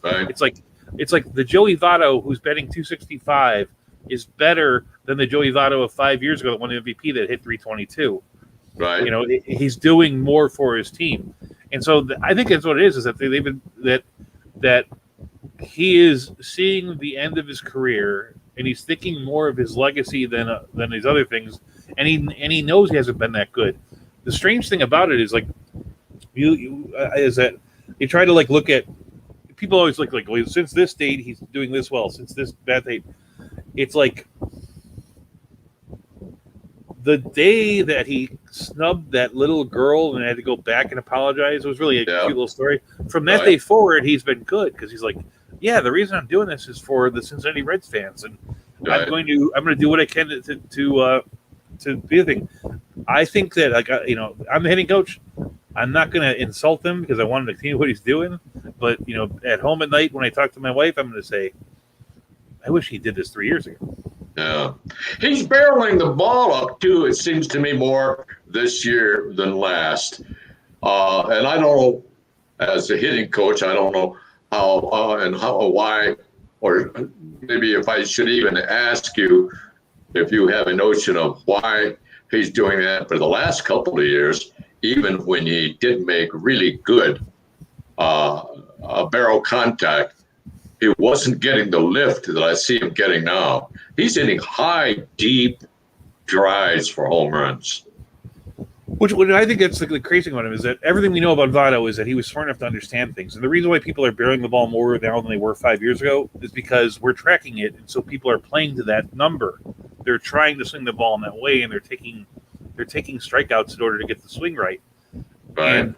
Right. It's like the Joey Votto who's betting 265 is better than the Joey Votto of 5 years ago that won the MVP that hit 322. Right. He's doing more for his team. And so I think that's what it is that they've been that he is seeing the end of his career and he's thinking more of his legacy than his other things, and he knows he hasn't been that good. The strange thing about it is is that you try to look at people always look like, well, since this date he's doing this well, since this bad date. It's like the day that he snubbed that little girl and had to go back and apologize. It was really a cute little story. From that day forward, he's been good because he's like, yeah, the reason I'm doing this is for the Cincinnati Reds fans, and I'm going to do what I can to be a thing. I think that I'm the hitting coach. I'm not going to insult him because I want him to continue what he's doing. But at home at night when I talk to my wife, I'm going to say, I wish he did this 3 years ago. Yeah, he's barreling the ball up too. It seems to me more this year than last. And I don't know, as a hitting coach, I don't know why, or maybe if I should even ask you if you have a notion of why he's doing that. For the last couple of years, even when he did make really good barrel contact, he wasn't getting the lift that I see him getting now. He's hitting high, deep drives for home runs. Which I think that's the crazy thing about him is that everything we know about Votto is that he was smart enough to understand things. And the reason why people are barreling the ball more now than they were 5 years ago is because we're tracking it, and so people are playing to that number. They're trying to swing the ball in that way, and they're taking strikeouts in order to get the swing right. And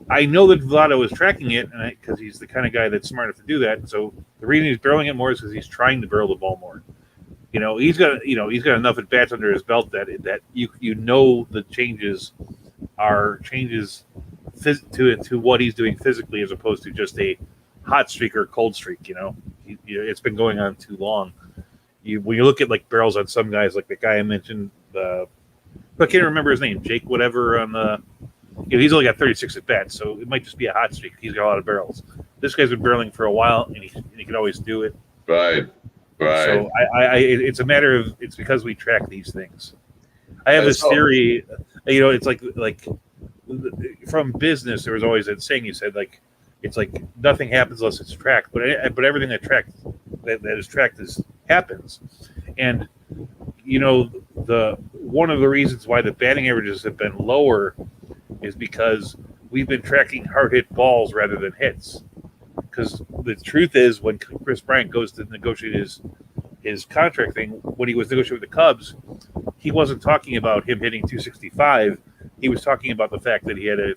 I know that Votto is tracking it, and because he's the kind of guy that's smart enough to do that. And so the reason he's barreling it more is because he's trying to barrel the ball more. He's got enough at bats under his belt that the changes are changes to what he's doing physically as opposed to just a hot streak or a cold streak. It's been going on too long, when you look at like barrels on some guys, like the guy I mentioned, I can't remember his name, Jake whatever on the. He's only got 36 at bats, so it might just be a hot streak. He's got a lot of barrels. This guy's been barreling for a while, and he can always do it. Right. So it's a matter of it's because we track these things. I have this theory, it's like from business. There was always that saying you said like it's like nothing happens unless it's tracked, but everything that is tracked happens, and the one of the reasons why the batting averages have been lower is because we've been tracking hard hit balls rather than hits. Because the truth is, when Chris Bryant goes to negotiate his contract thing, when he was negotiating with the Cubs, he wasn't talking about him hitting 265. He was talking about the fact that he had a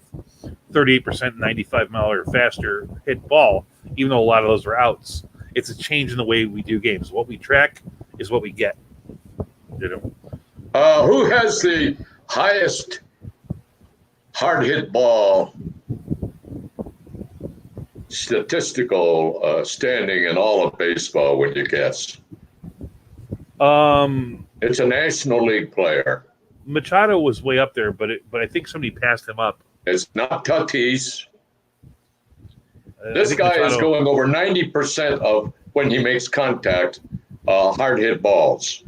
38% 95 mile or faster hit ball, even though a lot of those were outs. It's a change in the way we do games. What we track is what we get. Who has the highest hard hit ball statistical standing in all of baseball? Would you guess? It's a National League player. Machado was way up there, but I think somebody passed him up. It's not Tatis. This guy is going over 90% of when he makes contact, hard hit balls.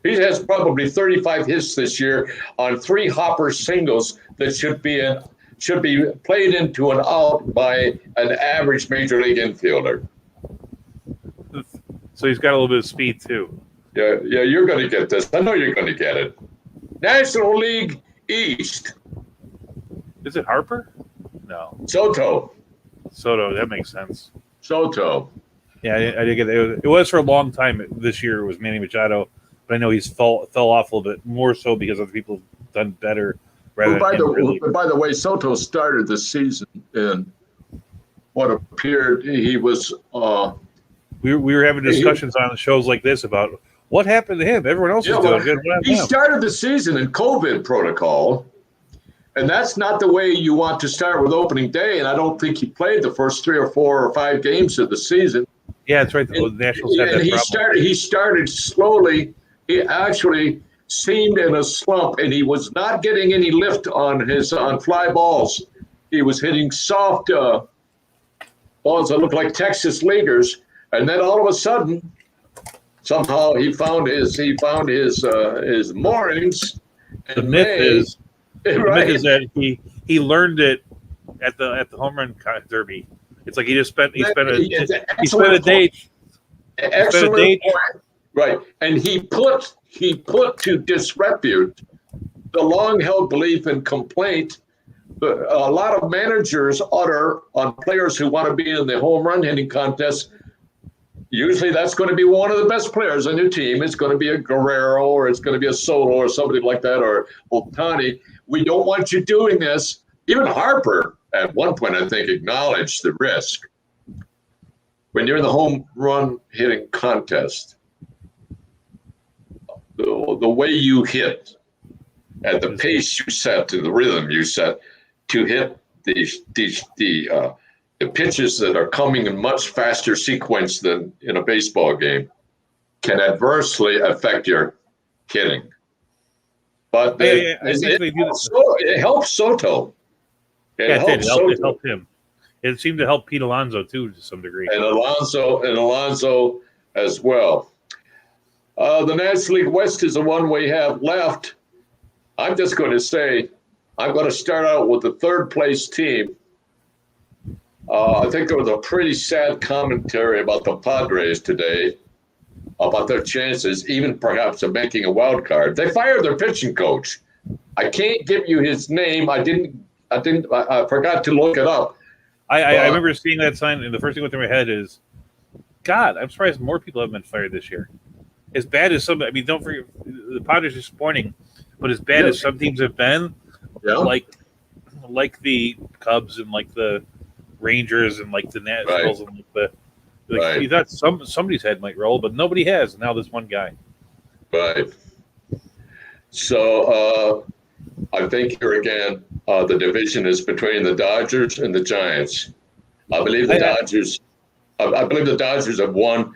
He has probably 35 hits this year on 3 hopper singles that should be played into an out by an average major league infielder. So he's got a little bit of speed too. Yeah, you're going to get this. I know you're going to get it. National League East. Is it Harper? No. Soto, that makes sense. Soto. Yeah, I did get it. It was for a long time this year. It was Manny Machado, but I know he's fell off a little bit more so because other people have done better. By the way, Soto started the season in what appeared he was. We were having discussions on shows like this about what happened to him. Everyone else is doing good. He started the season in COVID protocol, and that's not the way you want to start with opening day. And I don't think he played the first 3 or 4 or 5 games of the season. Yeah, that's right. The Nationals had that problem. He started slowly. He actually seemed in a slump, and he was not getting any lift on fly balls. He was hitting soft balls that looked like Texas leaguers, and then all of a sudden, somehow he found his moorings. The myth is that he learned it at the home run derby. It's like he spent a day. Excellent point. Right, and he put to disrepute the long-held belief and complaint that a lot of managers utter on players who want to be in the home run hitting contest. Usually that's going to be one of the best players on your team. It's going to be a Guerrero, or it's going to be a Soto, or somebody like that, or Ohtani. We don't want you doing this. Even Harper, at one point, I think, acknowledged the risk. When you're in the home run hitting contest, the way you hit, at the pace you set, to the rhythm you set, to hit the pitches that are coming in much faster sequence than in a baseball game, can adversely affect your hitting. But it helps Soto. It helped him. It seemed to help Pete Alonso too, to some degree. And Alonso as well. The National League West is the one we have left. I'm just going to say, I'm going to start out with the third place team. I think there was a pretty sad commentary about the Padres today, about their chances, even perhaps of making a wild card. They fired their pitching coach. I can't give you his name. I forgot to look it up. I remember seeing that sign, and the first thing that went through my head is, God, I'm surprised more people have been fired this year. As bad as some, don't forget, the Padres are disappointing, but as bad as some teams have been, like the Cubs and like the Rangers and like the Nationals and you thought somebody's head might roll, but nobody has. And now this one guy. Right. So I think here again, the division is between the Dodgers and the Giants. I believe the Dodgers have won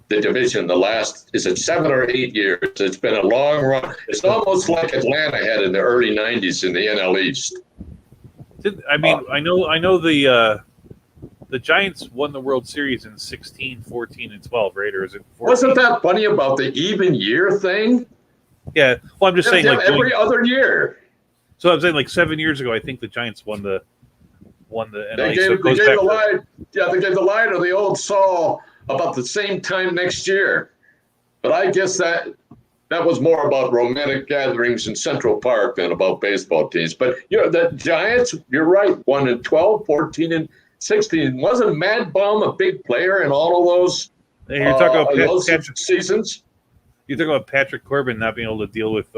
the division is it 7 or 8 years? It's been a long run. It's almost like Atlanta had in the early 90s in the NL East. I know the Giants won the World Series in 16, 14, and 12, right? Or is it 14? Wasn't that funny about the even year thing? Yeah. Well, I'm just saying, like every other year. So I'm saying, like 7 years ago, I think the Giants won the. They gave the line. Yeah, they gave the line of the old Saul about the same time next year. But I guess that was more about romantic gatherings in Central Park than about baseball teams. But the Giants, you're right, won in 12, 14, and 16. Wasn't Mad Bum a big player in all of those? And you're talking about those seasons. You're talking about Patrick Corbin not being able to deal with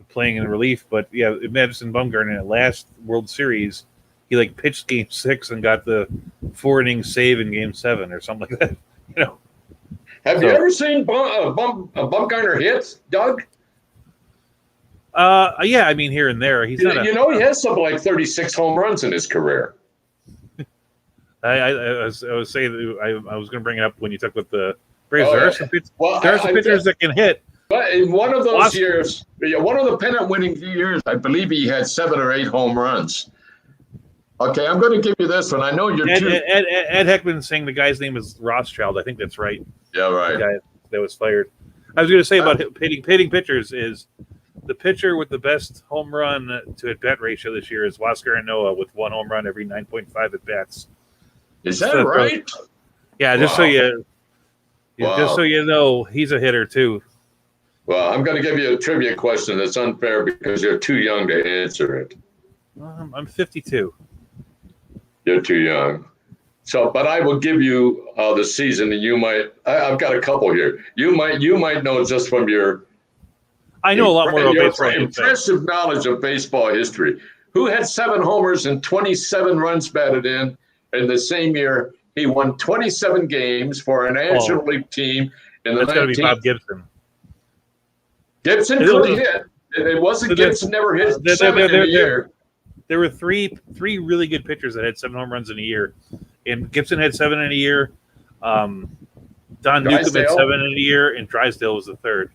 playing in relief, but yeah, Madison Bumgarner in the last World Series, he like pitched Game 6 and got the 4-inning save in Game 7 or something like that. Have you ever seen Bumgarner hit, Doug? Yeah, I mean here and there. He's not. He has something like 36 home runs in his career. I was saying that I was going to bring it up when you talked about the Braves. There are some pitchers that can hit. But in one of those years, one of the pennant-winning years, I believe he had 7 or 8 home runs. Okay, I'm going to give you this one. I know you're Ed Heckman saying the guy's name is Rothschild. I think that's right. Yeah, right. The guy that was fired. I was going to say about hitting pitchers is the pitcher with the best home run to at-bat ratio this year is Huascar Ynoa with 1 home run every 9.5 at-bats. Is that right? Yeah, just so you know, he's a hitter too. Well, I'm going to give you a trivia question that's unfair because you're too young to answer it. I'm 52. You're too young. So, but I will give you the season, and you might. I've got a couple here. You might know just from your. I know a lot more about baseball. Impressive knowledge of baseball history. Who had 7 homers and 27 runs batted in the same year? He won 27 games for a National League team in the. That's got to be Bob Gibson. Gibson could hit. It wasn't Gibson never hit 7 in a year. There were three really good pitchers that had 7 home runs in a year, and Gibson had 7 in a year. Don Newcomb had 7 in a year, and Drysdale was the third.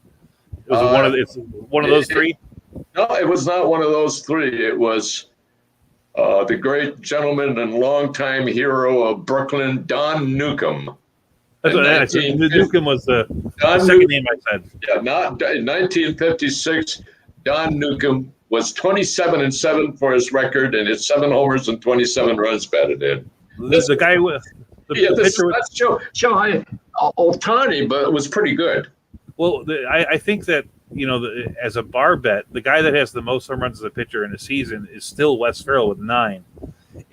It was one of those 3. No, it was not one of those 3. It was the great gentleman and longtime hero of Brooklyn, Don Newcomb. That's what I said. Newcomb was the second name I said. Yeah, not in 1956. Don Newcomb was 27-7 for his record, and it's 7 homers and 27 runs batted in. The guy with the pitcher with Shohei Ohtani, but it was pretty good. Well, I think that as a bar bet, the guy that has the most home runs as a pitcher in a season is still Wes Ferrell with 9.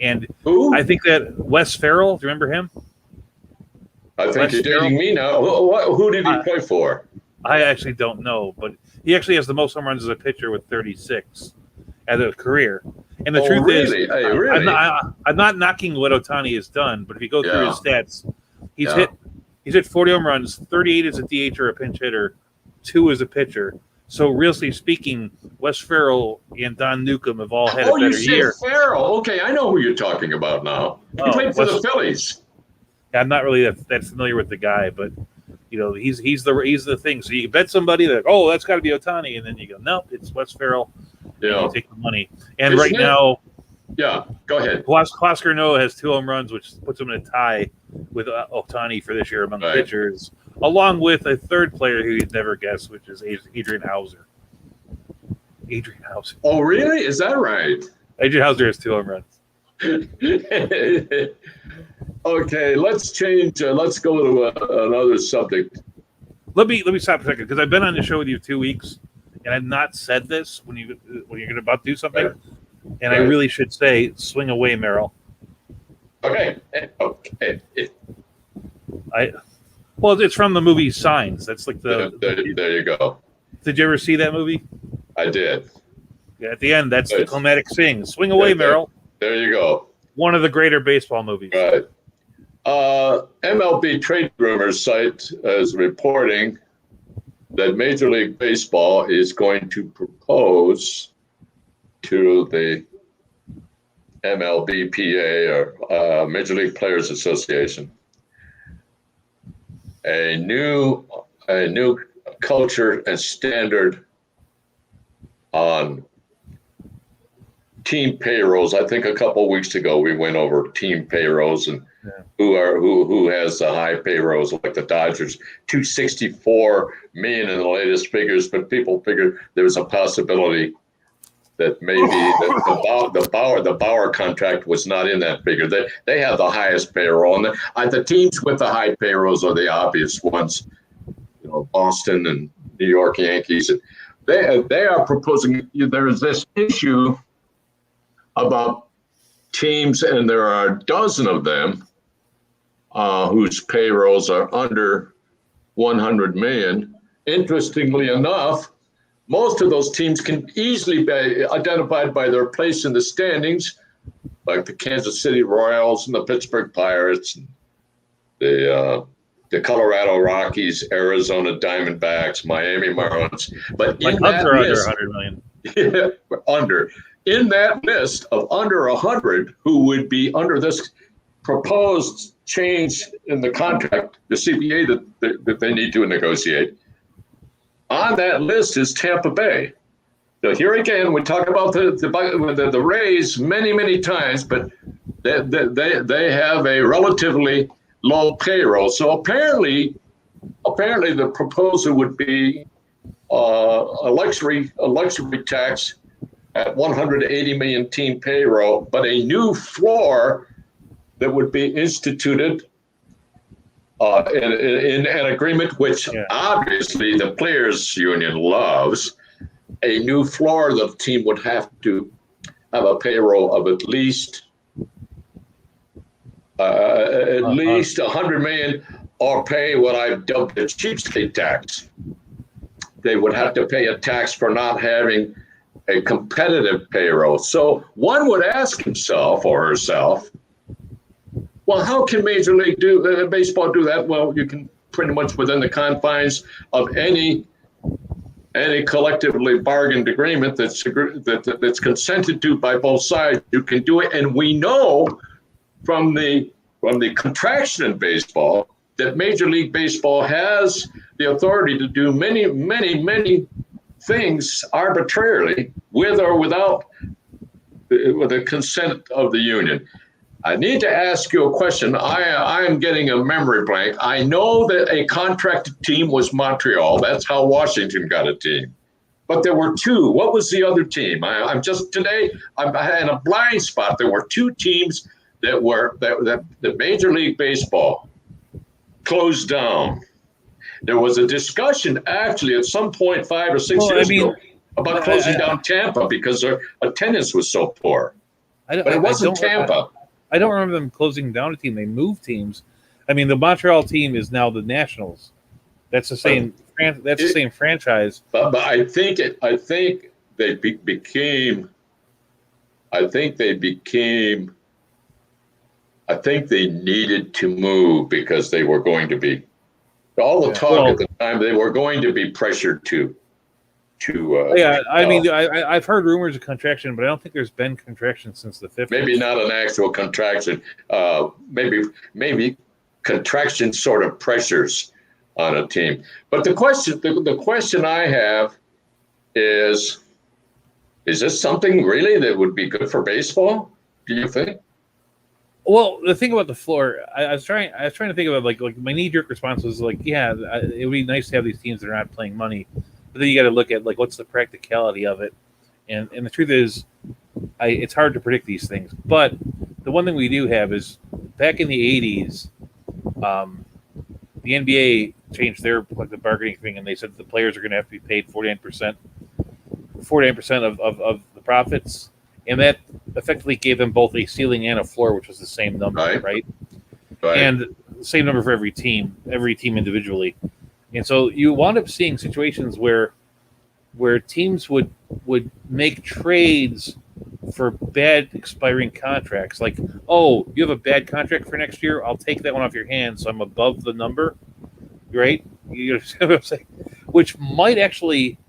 And who? I think that Wes Ferrell. Do you remember him? I think you're dating me now. Who did he play for? I actually don't know, but he actually has the most home runs as a pitcher with 36 as a career. And the truth is, I'm not knocking what Ohtani has done, but if you go through his stats, he's hit 40 home runs, 38 as a DH or a pinch hitter, 2 as a pitcher. So, really speaking, Wes Ferrell and Don Newcomb have all had a better year. Ferrell. Okay, I know who you're talking about now. He played for the Phillies. I'm not really that familiar with the guy, but he's the thing. So you bet somebody that that's got to be Ohtani, and then you go, nope, it's Wes Ferrell. Yeah, take the money. And right now, yeah, go ahead. Huascar Ynoa has 2 home runs, which puts him in a tie with Ohtani for this year among pitchers, along with a third player who you'd never guess, which is Adrian Hauser. Adrian Hauser. Oh, really? Is that right? Adrian Hauser has 2 home runs. Okay, let's change. Let's go to another subject. Let me stop a second because I've been on the show with you 2 weeks, and I've not said this when you're about to do something, and I really should say, swing away, Merrill. Okay. It's from the movie Signs. That's like the. There you go. Did you ever see that movie? I did. Yeah, at the end, that's the climatic sing. Swing away, Merrill. There you go. One of the greater baseball movies. Right. MLB Trade Rumors site is reporting that Major League Baseball is going to propose to the MLBPA or Major League Players Association a new culture and standard on team payrolls. I think a couple of weeks ago we went over team payrolls and who has the high payrolls, like the Dodgers, 264 million in the latest figures, but people figured there was a possibility that maybe the Bauer contract was not in that figure. They have the highest payroll, and the teams with the high payrolls are the obvious ones, Boston and New York Yankees. And they are proposing, there is this issue about teams, and there are a dozen of them whose payrolls are under 100 million. Interestingly enough, most of those teams can easily be identified by their place in the standings, like the Kansas City Royals and the Pittsburgh Pirates, and the Colorado Rockies, Arizona Diamondbacks, Miami Marlins. But in that list, under 100 million. Under. In that list of under 100 who would be under this proposed change in the contract, the CBA that they need to negotiate, on that list is Tampa Bay. So here again, we talk about the Rays many times, but they have a relatively low payroll. So apparently the proposal would be a luxury tax at 180 million team payroll, but a new floor that would be instituted in an agreement which obviously the players union loves, a new floor that the team would have to have a payroll of at least 100 million, or pay what I've dubbed the cheapskate tax. They would have to pay a tax for not having a competitive payroll. So one would ask himself or herself, well, how can Major League Baseball do that? Well, you can pretty much within the confines of any collectively bargained agreement that's consented to by both sides, you can do it. And we know from the contraction in baseball that Major League Baseball has the authority to do many things arbitrarily, with or without the consent of the union. I need to ask you a question. I am getting a memory blank. I know that a contracted team was Montreal. That's how Washington got a team. But there were two. What was the other team? I'm in a blind spot. There were two teams that Major League Baseball closed down. There was a discussion actually at some point 5 or 6 years ago about closing down Tampa because their attendance was so poor. But it wasn't Tampa. I don't remember them closing down a team. They moved teams. I mean, the Montreal team is now the Nationals. That's the same. That's the same franchise. But I think they became. I think they needed to move because they were going to be. All the talk at the time, they were going to be pressured to. I mean, I've heard rumors of contraction, but I don't think there's been contraction since the 50s. Maybe not an actual contraction. Maybe contraction sort of pressures on a team. But the question I have is this something really that would be good for baseball? Do you think? Well, the thing about the floor, I was trying to think about like my knee-jerk response was like, yeah, it would be nice to have these teams that are not playing money, but then you got to look at like what's the practicality of it, and the truth is, it's hard to predict these things. But the one thing we do have is back in the '80s, the NBA changed their the bargaining thing, and they said the players are going to have to be paid 49% of the profits. And that effectively gave them both a ceiling and a floor, which was the same number, right? And the same number for every team individually. And so you wound up seeing situations where teams would make trades for bad expiring contracts. Like, oh, you have a bad contract for next year? I'll take that one off your hands, so I'm above the number, right? You know what I'm saying? Which might actually,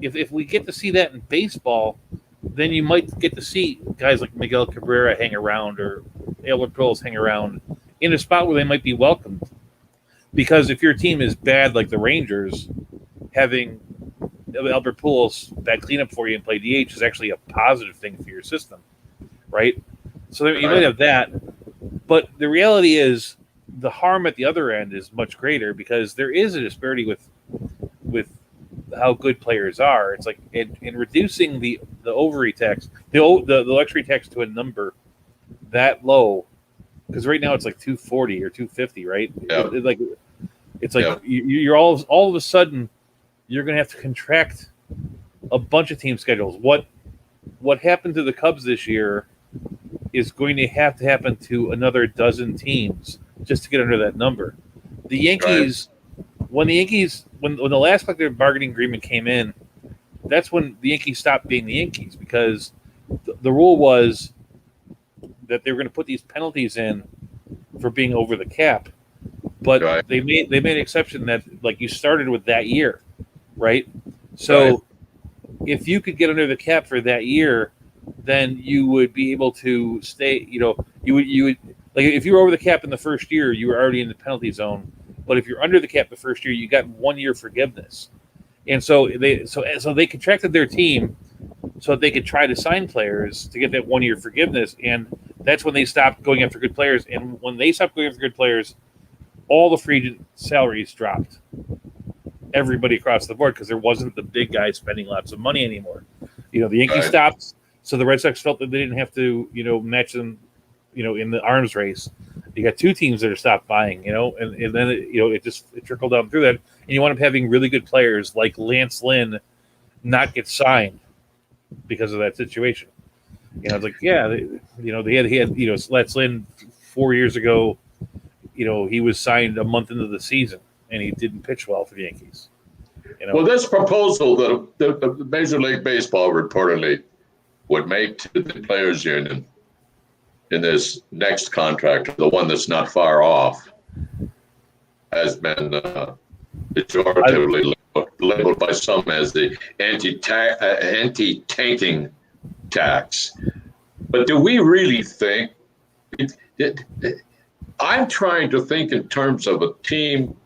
if we get to see that in baseball, then you might get to see guys like Miguel Cabrera hang around or Albert Pujols hang around in a spot where they might be welcomed. Because if your team is bad like the Rangers, having Albert Pujols bad cleanup for you and play DH is actually a positive thing for your system, right? So you might have that, but the reality is the harm at the other end is much greater because there is a disparity with how good players are. It's like in reducing the ovary tax, the luxury tax to a number that low, because right now it's like 240 or 250, right? Yeah. It's like you're all of a sudden you're going to have to contract a bunch of team schedules. What happened to the Cubs this year is going to happen to another dozen teams just to get under that number. The Yankees, when the last collective bargaining agreement came in, that's when the Yankees stopped being the Yankees because the rule was that they were going to put these penalties in for being over the cap, but they made an exception that like you started with that year, right? So if you could get under the cap for that year, then you would be able to stay. You would like if you were over the cap in the first year, you were already in the penalty zone. But if you're under the cap the first year, you got 1 year forgiveness. And so they contracted their team so that they could try to sign players to get that 1 year forgiveness. And that's when they stopped going after good players. And when they stopped going after good players, all the free agent salaries dropped. Everybody across the board because there wasn't the big guy spending lots of money anymore. The Yankees stopped, so the Red Sox felt that they didn't have to, match them, in the arms race. You got two teams that are stopped buying, and then it trickled down through that, and you wound up having really good players like Lance Lynn not get signed because of that situation. It's like he had Lance Lynn 4 years ago, he was signed a month into the season and he didn't pitch well for the Yankees. Well, this proposal that the Major League Baseball reportedly would make to the players' union in this next contract, the one that's not far off, has been pejoratively labeled by some as the anti-tanking tax. But do we really think I'm trying to think in terms of a team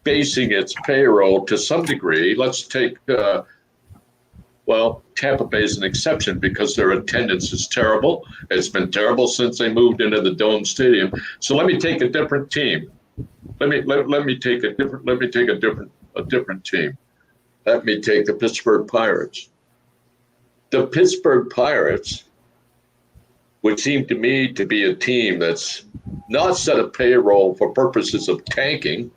basing its payroll to some degree. Let's take, Tampa Bay is an exception because their attendance is terrible. It's been terrible since they moved into the Dome Stadium. So let me take a different team. Let me take a different team. Let me take the Pittsburgh Pirates. The Pittsburgh Pirates would seem to me to be a team that's not set a payroll for purposes of tanking.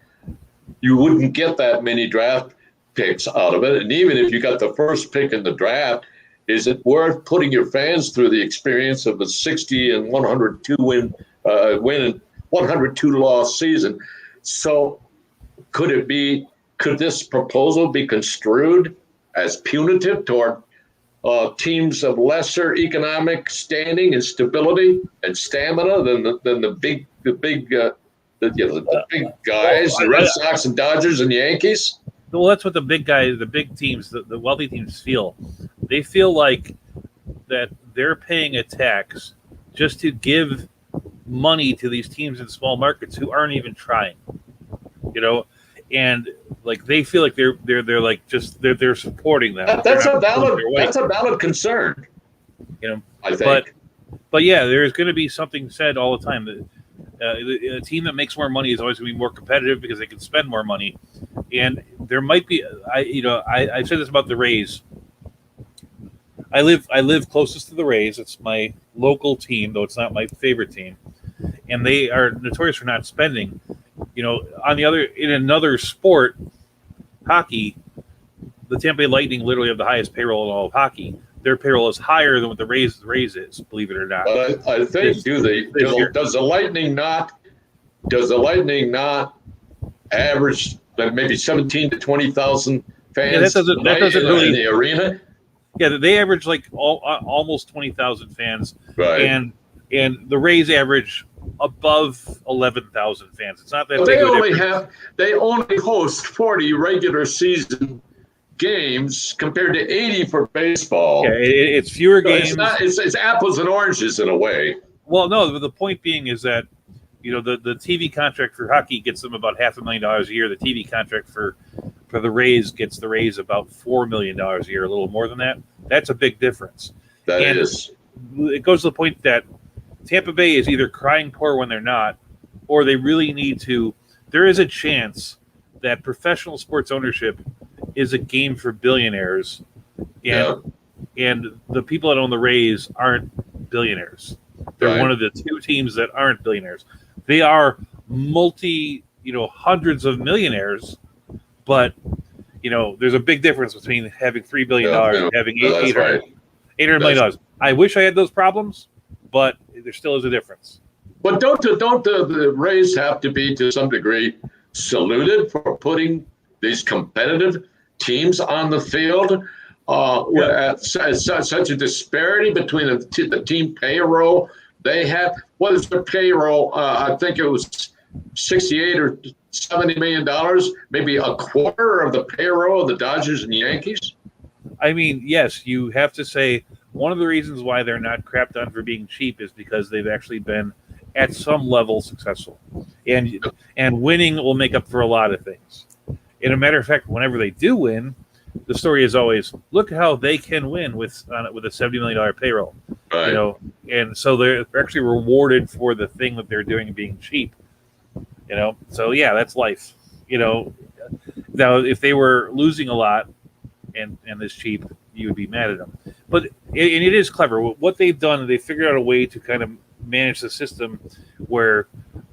You wouldn't get that many draft picks out of it. And even if you got the first pick in the draft, is it worth putting your fans through the experience of a 60 and 102 win and 102 loss season? So could this proposal be construed as punitive toward teams of lesser economic standing and stability and stamina than the big guys, the Red Sox and Dodgers and Yankees? Well, that's what the big guys, the big teams, the wealthy teams feel. They feel like that they're paying a tax just to give money to these teams in small markets who aren't even trying, and like they feel like they're like just they're supporting them. That's a valid concern. I think. But yeah, there's going to be something said all the time that a team that makes more money is always going to be more competitive because they can spend more money. And there might be, I've said this about the Rays. I live closest to the Rays. It's my local team, though it's not my favorite team, and they are notorious for not spending. In another sport, hockey, the Tampa Bay Lightning literally have the highest payroll in all of hockey. Their payroll is higher than what the Rays is, believe it or not. But I think does the Lightning not average maybe 17 to 20,000 fans that doesn't really in the arena? Yeah, they average like almost 20,000 fans, right? And the Rays average above 11,000 fans. It's not that they only host 40 regular season games compared to 80 for baseball. Yeah, it's fewer games. It's apples and oranges in a way. Well, no, the point being is that the TV contract for hockey gets them about $500,000 a year. The TV contract for the Rays gets the Rays about $4 million a year, a little more than that. That's a big difference. That and is. It goes to the point that Tampa Bay is either crying poor when they're not, or they really need to. There is a chance that professional sports ownership is a game for billionaires, and the people that own the Rays aren't billionaires. They're Right. one of the two teams that aren't billionaires. They are hundreds of millionaires, but there's a big difference between having $3 billion and having that's right. $800 million. I wish I had those problems, but there still is a difference. But don't the Rays have to be, to some degree, saluted for putting these competitive teams on the field? Such a disparity between the team payroll. They have, what is the payroll? I think it was $68 or $70 million, maybe a quarter of the payroll of the Dodgers and Yankees. I mean, yes, you have to say one of the reasons why they're not crapped on for being cheap is because they've actually been at some level successful, and winning will make up for a lot of things. And a matter of fact, whenever they do win, the story is always, look how they can win with a $70 million payroll. Right. And so they're actually rewarded for the thing that they're doing being cheap. So yeah, that's life. Now if they were losing a lot and this cheap, you would be mad at them. But it is clever what they've done. They figured out a way to kind of manage the system where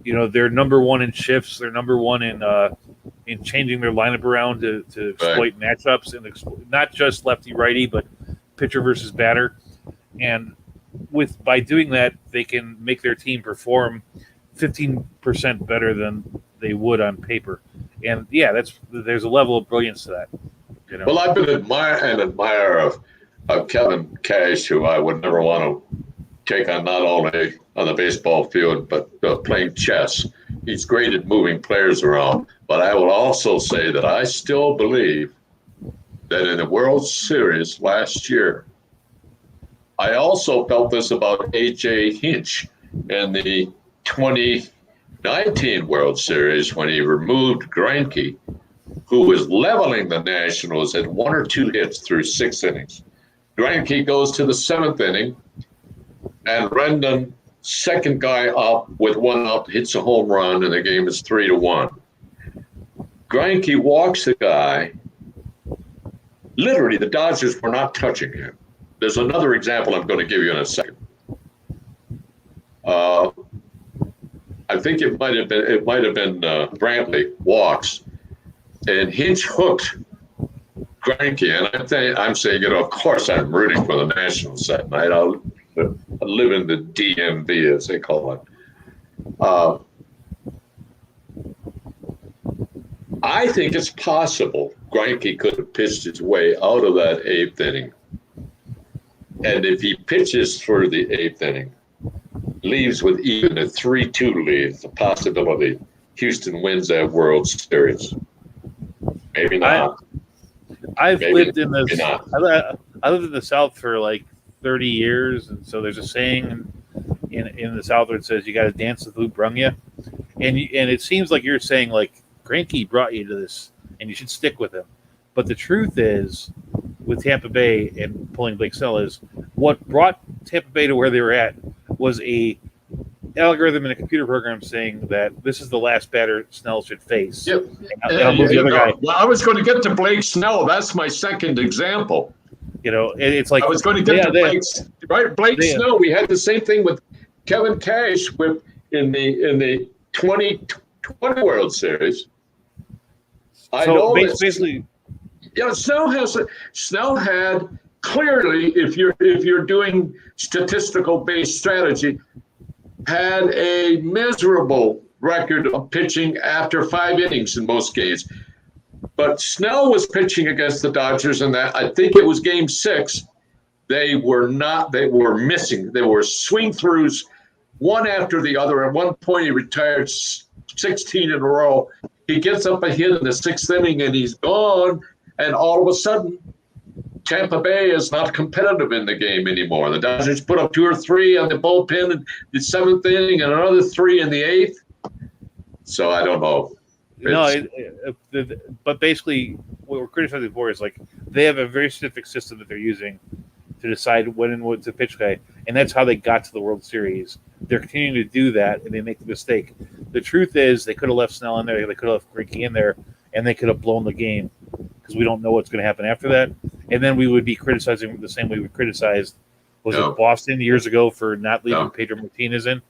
they're number one in shifts, they're number one in changing their lineup around to exploit matchups and not just lefty righty, but pitcher versus batter. And by doing that, they can make their team perform 15% better than they would on paper. And yeah, there's a level of brilliance to that. Well, I've been an admirer of Kevin Cash, who I would never want to take on, not only on the baseball field, but playing chess. He's great at moving players around. But I will also say that I still believe that in the World Series last year, I also felt this about A.J. Hinch in the 2019 World Series when he removed Greinke, who was leveling the Nationals at 1 or 2 hits through 6 innings. Greinke goes to the 7th inning, and Rendon, second guy up with 1 out, hits a home run, and the game is 3-1. Greinke walks the guy. Literally, the Dodgers were not touching him. There's another example I'm going to give you in a second. I think it might have been Brantley walks, and Hinch hooked Greinke, and I'm saying, of course I'm rooting for the Nationals that night. I live in the DMV, as they call it. I think it's possible Greinke could have pitched his way out of that 8th inning. And if he pitches for the 8th inning, leaves with even a 3-2 lead, the possibility Houston wins that World Series. Maybe not. I've lived in this. I lived in the South for like 30 years, and so there's a saying in the South where it says you got to dance with who brung you, and it seems like you're saying like Greinke brought you to this, and you should stick with him. But the truth is, with Tampa Bay and pulling Blake Snell, is what brought Tampa Bay to where they were at was a algorithm in a computer program saying that this is the last batter Snell should face. Yep. I'll move the other guy. Well, I was going to get to Blake Snell. That's my second example. It's like I was going to get to Blake Snell. We had the same thing with Kevin Cash in the 2020 World Series. Basically, Snell had clearly, if you're doing statistical based strategy, had a miserable record of pitching after 5 innings in most games. But Snell was pitching against the Dodgers, and that I think it was Game 6. They were missing. They were swing throughs, one after the other. At one point, he retired 16 in a row. He gets up a hit in the 6th inning, and he's gone. And all of a sudden, Tampa Bay is not competitive in the game anymore. The Dodgers put up 2 or 3 on the bullpen in the 7th inning and another 3 in the 8th. So I don't know. No, It's, but basically, what we're criticizing for is like they have a very specific system that they're using to decide when and what to pitch guy, and that's how they got to the World Series. They're continuing to do that, and they make the mistake. The truth is, they could have left Snell in there, they could have left Greinke in there, and they could have blown the game because we don't know what's going to happen after that. And then we would be criticizing the same way we criticized it Boston years ago for not leaving Pedro Martinez in.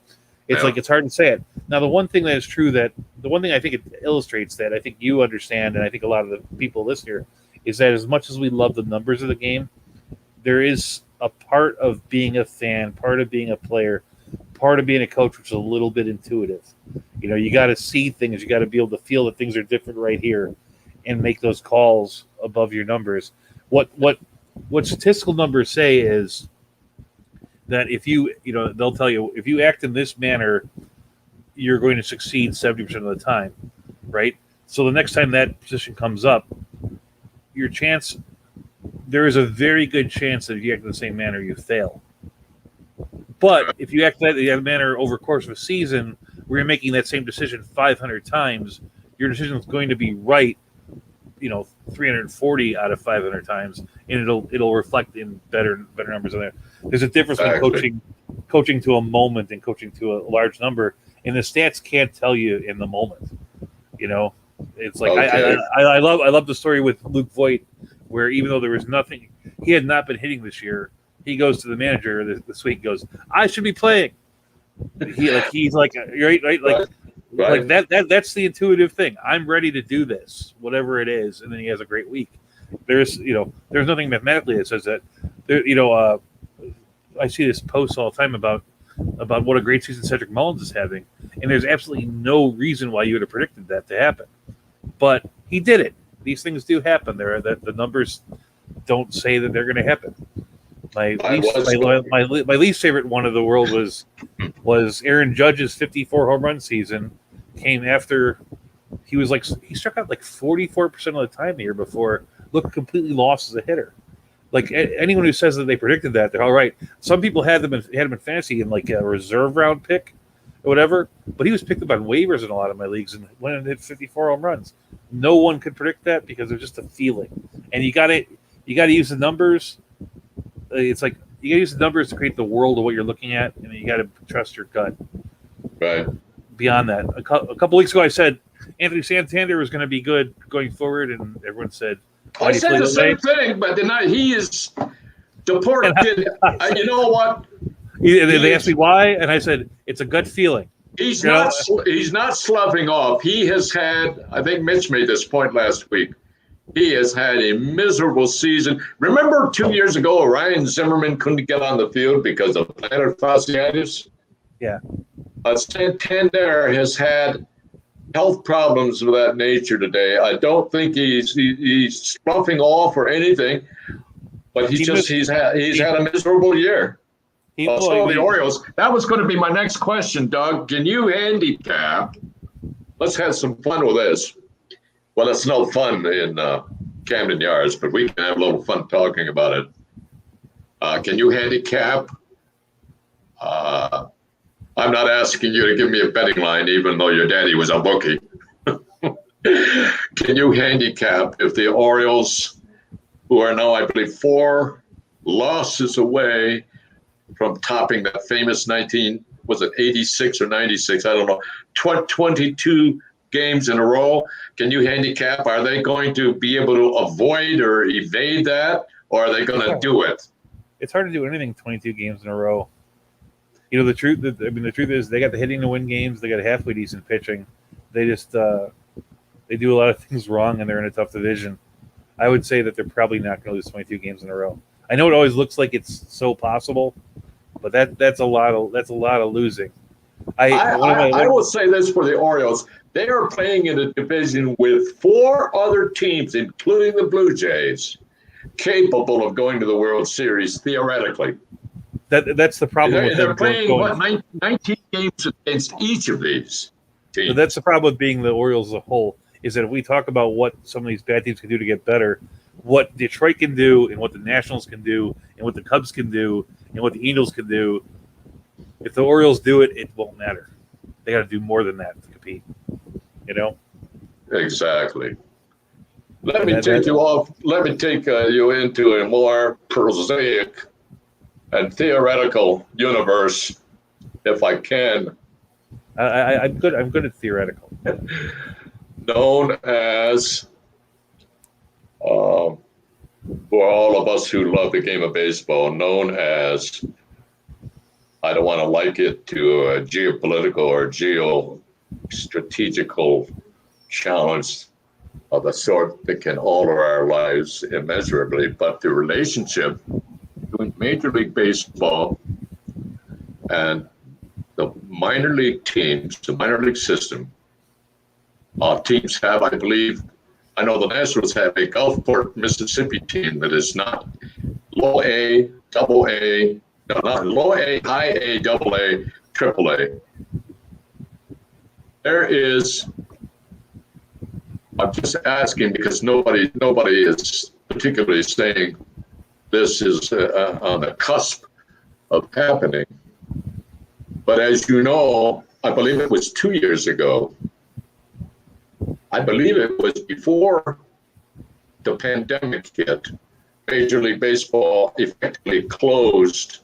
It's like it's hard to say it. Now, the one thing that is true the one thing I think it illustrates that I think you understand, and I think a lot of the people listening here, is that as much as we love the numbers of the game, there is a part of being a fan, part of being a player, part of being a coach, which is a little bit intuitive. You got to see things. You got to be able to feel that things are different right here and make those calls above your numbers. What statistical numbers say is that if they'll tell you if you act in this manner, you're going to succeed 70% of the time, right? So the next time that position comes up, there is a very good chance that if you act in the same manner, you fail. But if you act in that manner over the course of a season, where you're making that same decision 500 times, your decision is going to be right, 340 out of 500 times, and it'll reflect in better numbers in there. There's a difference between coaching to a moment and coaching to a large number, and the stats can't tell you in the moment. It's like I love the story with Luke Voigt, where even though there was nothing, he had not been hitting this year. He goes to the manager this week, goes, "I should be playing." He's like, right. That's the intuitive thing. I'm ready to do this, whatever it is, and then he has a great week. There's nothing mathematically that says that. I see this post all the time about what a great season Cedric Mullins is having, and there's absolutely no reason why you would have predicted that to happen, but he did it. These things do happen. The numbers don't say that they're going to happen. My least favorite one of the world was Aaron Judge's 54 home run season. Came after he struck out like 44% of the time the year before, looked completely lost as a hitter. Like anyone who says that they predicted that, they're all right. Some people had him in fantasy in like a reserve round pick or whatever, but he was picked up on waivers in a lot of my leagues and went and hit 54 home runs. No one could predict that because it's just a feeling, and you got to use the numbers. It's like you got to use the numbers to create the world of what you're looking at, and you got to trust your gut. Right. Beyond that, a couple weeks ago, I said Anthony Santander was going to be good going forward, and everyone said, I said the same thing, but he is the poor kid. You know what? They asked me why, and I said it's a gut feeling. He's not sloughing off. He has had. I think Mitch made this point last week. He has had a miserable season. Remember 2 years ago, Ryan Zimmerman couldn't get on the field because of plantar fasciitis? Yeah. Santander has had health problems of that nature today. I don't think he's sloughing off or anything, but he's had a miserable year. The Orioles. That was going to be my next question, Doug. Can you handicap? Let's have some fun with this. Well, it's no fun in Camden Yards, but we can have a little fun talking about it. Can you handicap? I'm not asking you to give me a betting line, even though your daddy was a bookie. Can you handicap if the Orioles, who are now, I believe, 4 losses away from topping that famous 86 or 96? I don't know, 22 games in a row. Can you handicap? Are they going to be able to avoid or evade that, or are they going to do it? It's hard to do anything 22 games in a row. The truth is they got the hitting to win games. They got halfway decent pitching. They just they do a lot of things wrong, and they're in a tough division. I would say that they're probably not going to lose 22 games in a row. I know it always looks like it's so possible, but that's a lot of losing. I will say this for the Orioles. They are playing in a division with 4 other teams, including the Blue Jays, capable of going to the World Series, theoretically. That's the problem. They're playing 19 games against each of these teams. But that's the problem with being the Orioles as a whole, is that if we talk about what some of these bad teams can do to get better, what Detroit can do and what the Nationals can do and what the Cubs can do and what the Angels can do, if the Orioles do it, it won't matter. They got to do more than that to compete. You know, Exactly. Let and me that, take that you off. Let me take you into a more prosaic and theoretical universe, if I can, I'm good. I'm good at theoretical. known as, uh, for all of us who love the game of baseball, known as, I don't want to like it to a geopolitical or geostrategical challenge of a sort that can alter our lives immeasurably, but the relationship between Major League Baseball and the minor league teams, the minor league system. Teams have, I believe, I know the Nationals have a Gulfport, Mississippi team that is not low A, double A, no, not low A, high A, double A, triple A. There is, I'm just asking because nobody is particularly saying this is on the cusp of happening. But as you know, I believe it was 2 years ago. I believe it was before the pandemic hit. Major League Baseball effectively closed.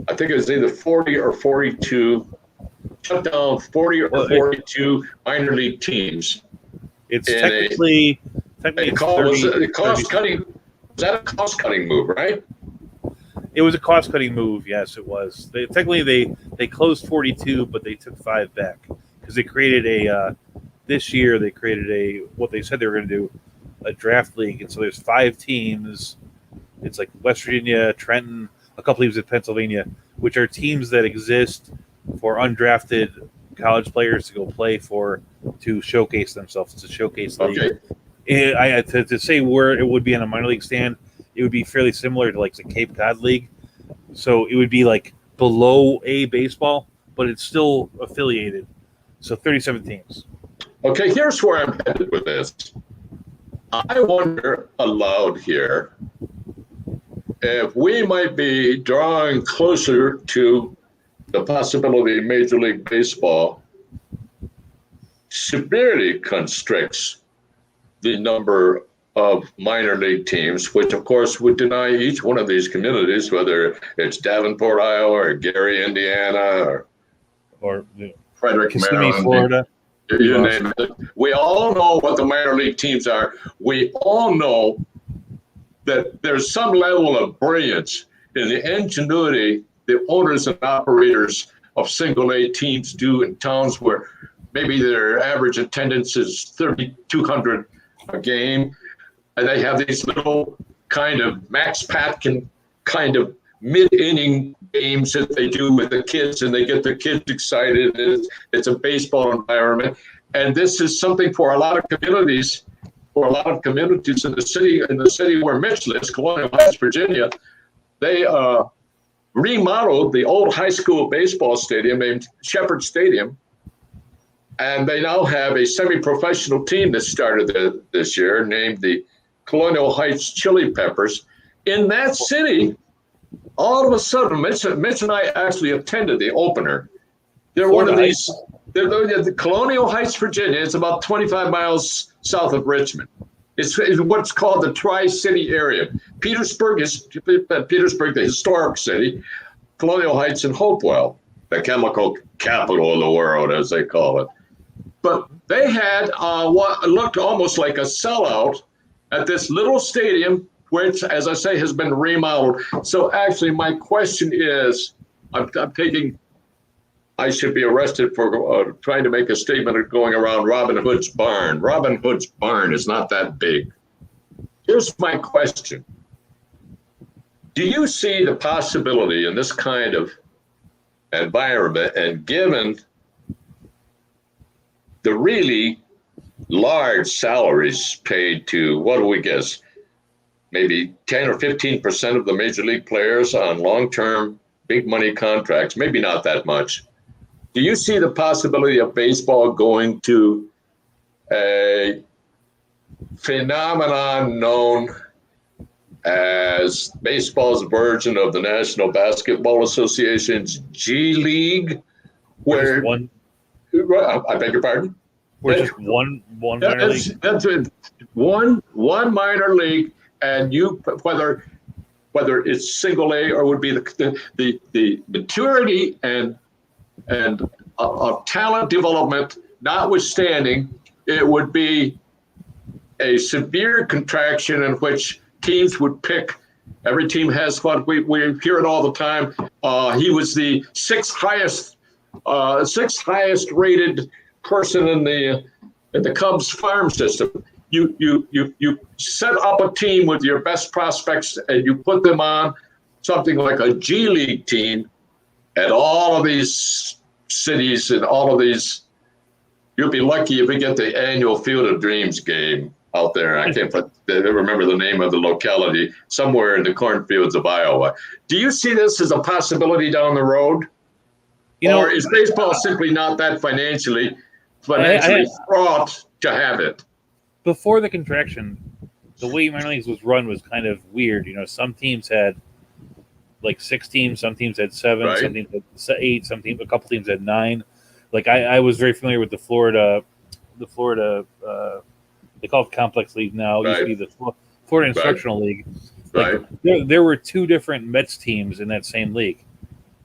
I think it was either 40 or 42, shut down 40 or Well, 42 minor league teams. it's In technically it's 30, was a cost 30. cutting. Was that a cost cutting move, right? It was a cost cutting move. Yes, it was. They closed 42, but they took 5 back because they created a this year they created a what they said they were going to do, a draft league, and so there's 5 teams. It's like West Virginia, Trenton, a couple teams in Pennsylvania, which are teams that exist for undrafted college players to go play for, to showcase themselves. It's a showcase league. Okay. To say where it would be on a minor league stand, it would be fairly similar to like the Cape Cod League. So it would be like below A baseball, but it's still affiliated. So 37 teams. Okay, here's where I'm headed with this. I wonder aloud here if we might be drawing closer to the possibility Major League Baseball severely constricts the number of minor league teams, which of course would deny each one of these communities, whether it's Davenport, Iowa, or Gary, Indiana, Or Frederick, Kissimmee, Maryland, Florida. you name it. We all know what the minor league teams are. We all know that there's some level of brilliance in the ingenuity the owners and operators of single A teams do in towns where maybe their average attendance is 3,200 a game, and they have these little kind of Max Patkin kind of mid-inning games that they do with the kids, and they get the kids excited. It's a baseball environment, and this is something for a lot of communities, in the city where Mitch lives, Colonial Heights, Virginia. They remodeled the old high school baseball stadium named Shepherd Stadium, and they now have a semi-professional team that started this year named the Colonial Heights Chili Peppers. In that city, all of a sudden, Mitch and I actually attended the opener. They're one of these, they're the Colonial Heights, Virginia. It's about 25 miles south of Richmond. It's what's called the Tri-City area. Petersburg, the historic city, Colonial Heights, and Hopewell, the chemical capital of the world, as they call it. But they had what looked almost like a sellout at this little stadium, which, as I say, has been remodeled. So actually, my question is, I should be arrested for trying to make a statement of going around Robin Hood's barn. Robin Hood's barn is not that big. Here's my question. Do you see the possibility in this kind of environment, and given the really large salaries paid to, what do we guess, maybe 10 or 15% of the major league players on long-term big money contracts, maybe not that much. Do you see the possibility of baseball going to a phenomenon known as baseball's version of the National Basketball Association's G League, where I beg your pardon? Or just one minor league? That's it. One minor league, and you whether it's single A or would be the maturity and of talent development notwithstanding, it would be a severe contraction in which teams would pick. Every team has what we hear it all the time. He was the sixth highest rated person in the Cubs farm system. You set up a team with your best prospects and you put them on something like a G League team at all of these cities and all of these. You'll be lucky if we get the annual Field of Dreams game out there. I can't remember the name of the locality, somewhere in the cornfields of Iowa. Do you see this as a possibility down the road? Or is baseball simply not that financially fraught to have it? Before the contraction, the way minor leagues was run was kind of weird. Some teams had like 6 teams, some teams had 7, right. Some teams had 8, a couple teams had 9. Like I was very familiar with the Florida, they call it Complex League now. It used to be the Florida Instructional League. Like there were 2 different Mets teams in that same league.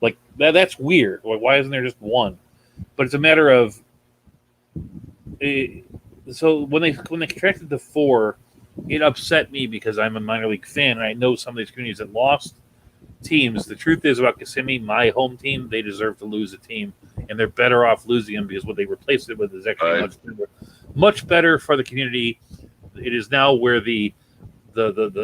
Like that's weird. Like, why isn't there just one? But it's a matter of. So when they contracted to 4, it upset me because I'm a minor league fan and I know some of these communities that lost teams. The truth is about Kissimmee, my home team, they deserve to lose a team, and they're better off losing them because what they replaced it with is actually much better for the community. It is now where the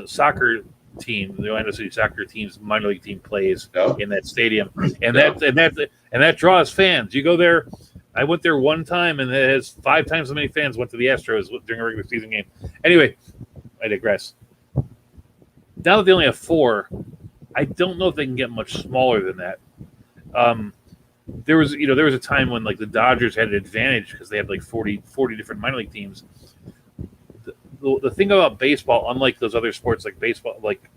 soccer team, the Orlando City soccer team's minor league team plays in that stadium, and that draws fans. You go there. I went there one time, and it has 5 times as many fans went to the Astros during a regular season game. Anyway, I digress. Now that they only have 4, I don't know if they can get much smaller than that. There was a time when like the Dodgers had an advantage because they had like 40 different minor league teams. The thing about baseball, unlike those other sports like baseball, like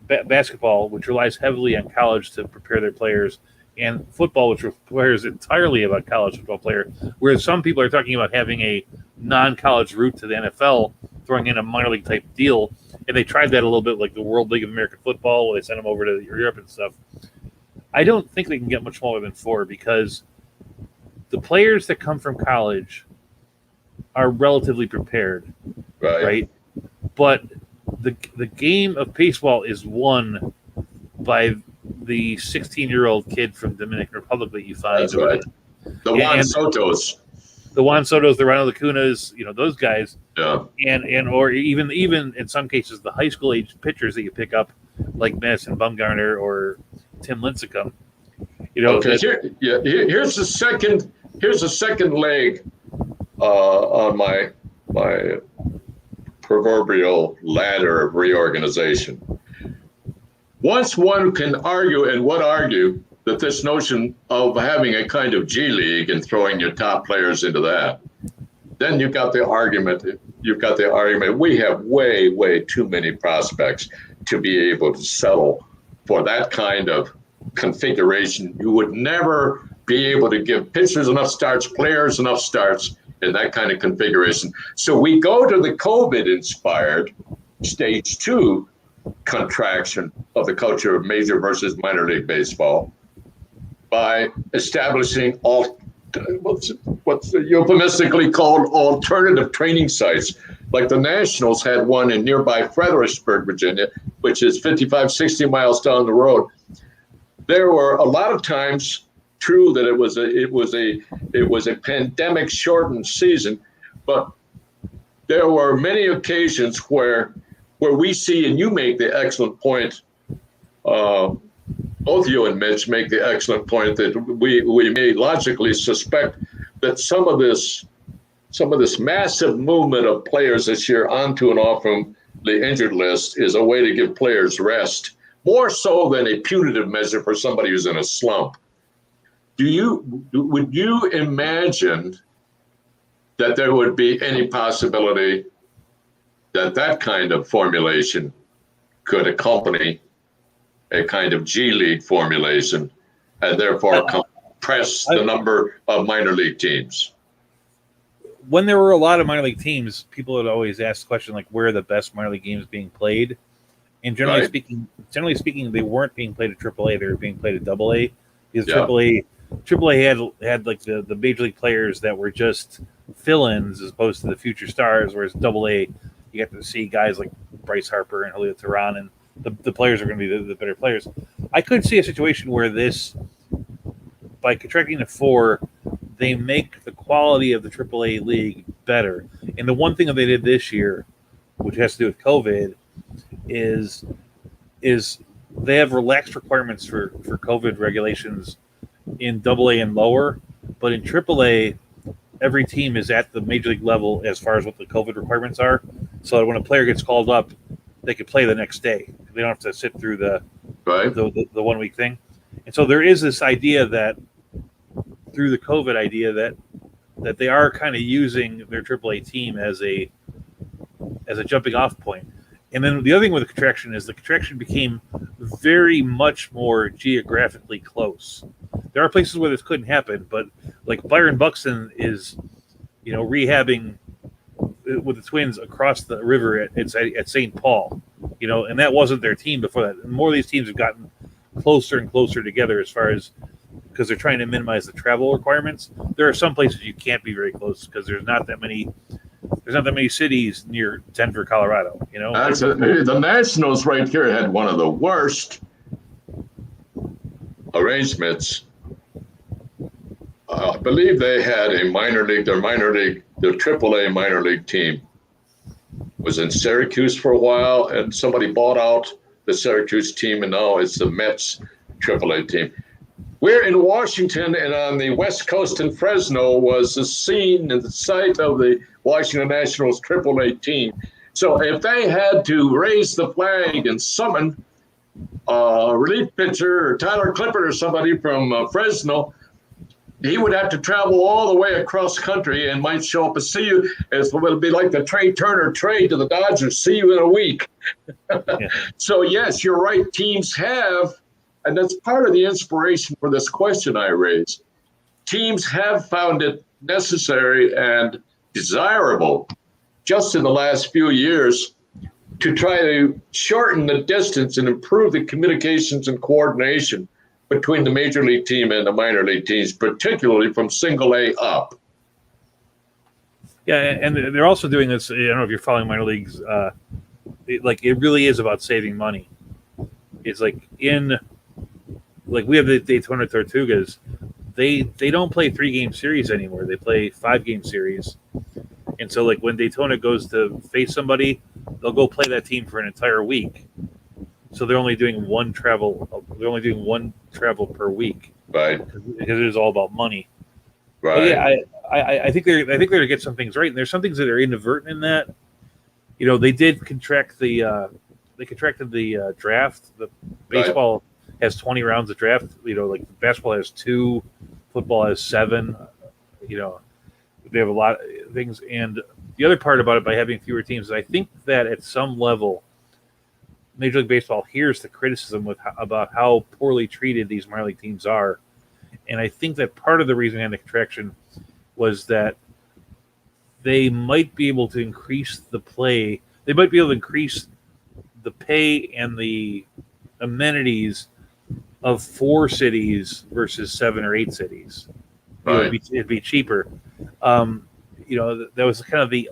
basketball, which relies heavily on college to prepare their players, and football, which requires entirely about college football player, whereas some people are talking about having a non-college route to the NFL, throwing in a minor league type deal, and they tried that a little bit, like the World League of American Football, where they sent them over to Europe and stuff. I don't think they can get much smaller than 4 because the players that come from college are relatively prepared, right? But the game of baseball is won by the 16-year-old kid from Dominican Republic that you find. That's right. The Juan Sotos. The Juan Sotos, the Ronald Acunas, those guys. Yeah. And or even in some cases the high school age pitchers that you pick up, like Madison Bumgarner or Tim Lincecum. Okay. Here's the second leg on my proverbial ladder of reorganization. Once one can argue and would argue that this notion of having a kind of G League and throwing your top players into that, then you've got the argument. We have way too many prospects to be able to settle for that kind of configuration. You would never be able to give pitchers enough starts, players enough starts in that kind of configuration. So we go to the COVID-inspired stage 2 contraction of the culture of major versus minor league baseball by establishing what's euphemistically called alternative training sites. Like the Nationals had one in nearby Fredericksburg, Virginia, which is 55, 60 miles down the road. There were a lot of times, true that it was a pandemic shortened season, but there were many occasions where we see, and you make the excellent point, both you and Mitch make the excellent point that we may logically suspect that some of this massive movement of players this year onto and off from the injured list is a way to give players rest, more so than a punitive measure for somebody who's in a slump. Would you imagine that there would be any possibility that kind of formulation could accompany a kind of G League formulation and therefore compress the number of minor league teams? when there were a lot of minor league teams, people would always ask the question like, where are the best minor league games being played? And Right. generally speaking, they weren't being played at AAA; they were being played at AA. Because Yeah. AAA had like the major league players that were just fill-ins as opposed to the future stars. Whereas AA, you get to see guys like Bryce Harper and Julio Teheran, and the players are going to be the better players. I could see a situation where this, by contracting to 4, they make the quality of the AAA league better. And the one thing that they did this year, which has to do with COVID, is they have relaxed requirements for COVID regulations in AA and lower, but in AAA, every team is at the major league level as far as what the COVID requirements are. So that when a player gets called up, they can play the next day. They don't have to sit through the Right. 1 week thing. And so there is this idea that through the COVID idea that they are kind of using their AAA team as a jumping off point. And then the other thing with the contraction is the contraction became very much more geographically close. There are places where this couldn't happen, but like Byron Buxton is, rehabbing with the Twins across the river at St. Paul, and that wasn't their team before that. And more of these teams have gotten closer and closer together as far as because they're trying to minimize the travel requirements. There are some places you can't be very close because there's not that many cities near Denver, Colorado. The Nationals right here had one of the worst arrangements. I believe they had their AAA minor league team was in Syracuse for a while, and somebody bought out the Syracuse team, and now it's the Mets AAA team. We're in Washington, and on the West Coast in Fresno was the scene and the site of the Washington Nationals AAA team. So if they had to raise the flag and summon a relief pitcher or Tyler Clippert or somebody from Fresno, he would have to travel all the way across country and might show up and see you. It'll be like the Trey Turner trade to the Dodgers. See you in a week. Yeah. So yes, you're right. Teams have, and that's part of the inspiration for this question I raised. Teams have found it necessary and desirable just in the last few years to try to shorten the distance and improve the communications and coordination between the major league team and the minor league teams, particularly from single A up. Yeah, and they're also doing this. I don't know if you're following minor leagues. It really is about saving money. It's like we have the Daytona Tortugas. They don't play 3-game series anymore. They play 5-game series. And so, like when Daytona goes to face somebody, they'll go play that team for an entire week. So they're only doing one travel. They're only doing one travel per week, Right. Because it is all about money. Right. But yeah, I think they're to get some things right, and there's some things that are inadvertent in that. They did contract they contracted the draft. The baseball has 20 rounds of draft. Like basketball has 2, football has 7. They have a lot of things, and the other part about it by having fewer teams, I think that at some level, Major League Baseball hears the criticism about how poorly treated these minor league teams are, and I think that part of the reason behind the contraction was that they might be able to increase the play. They might be able to increase the pay and the amenities of 4 cities versus 7 or 8 cities. Right. It'd be cheaper. That was kind of the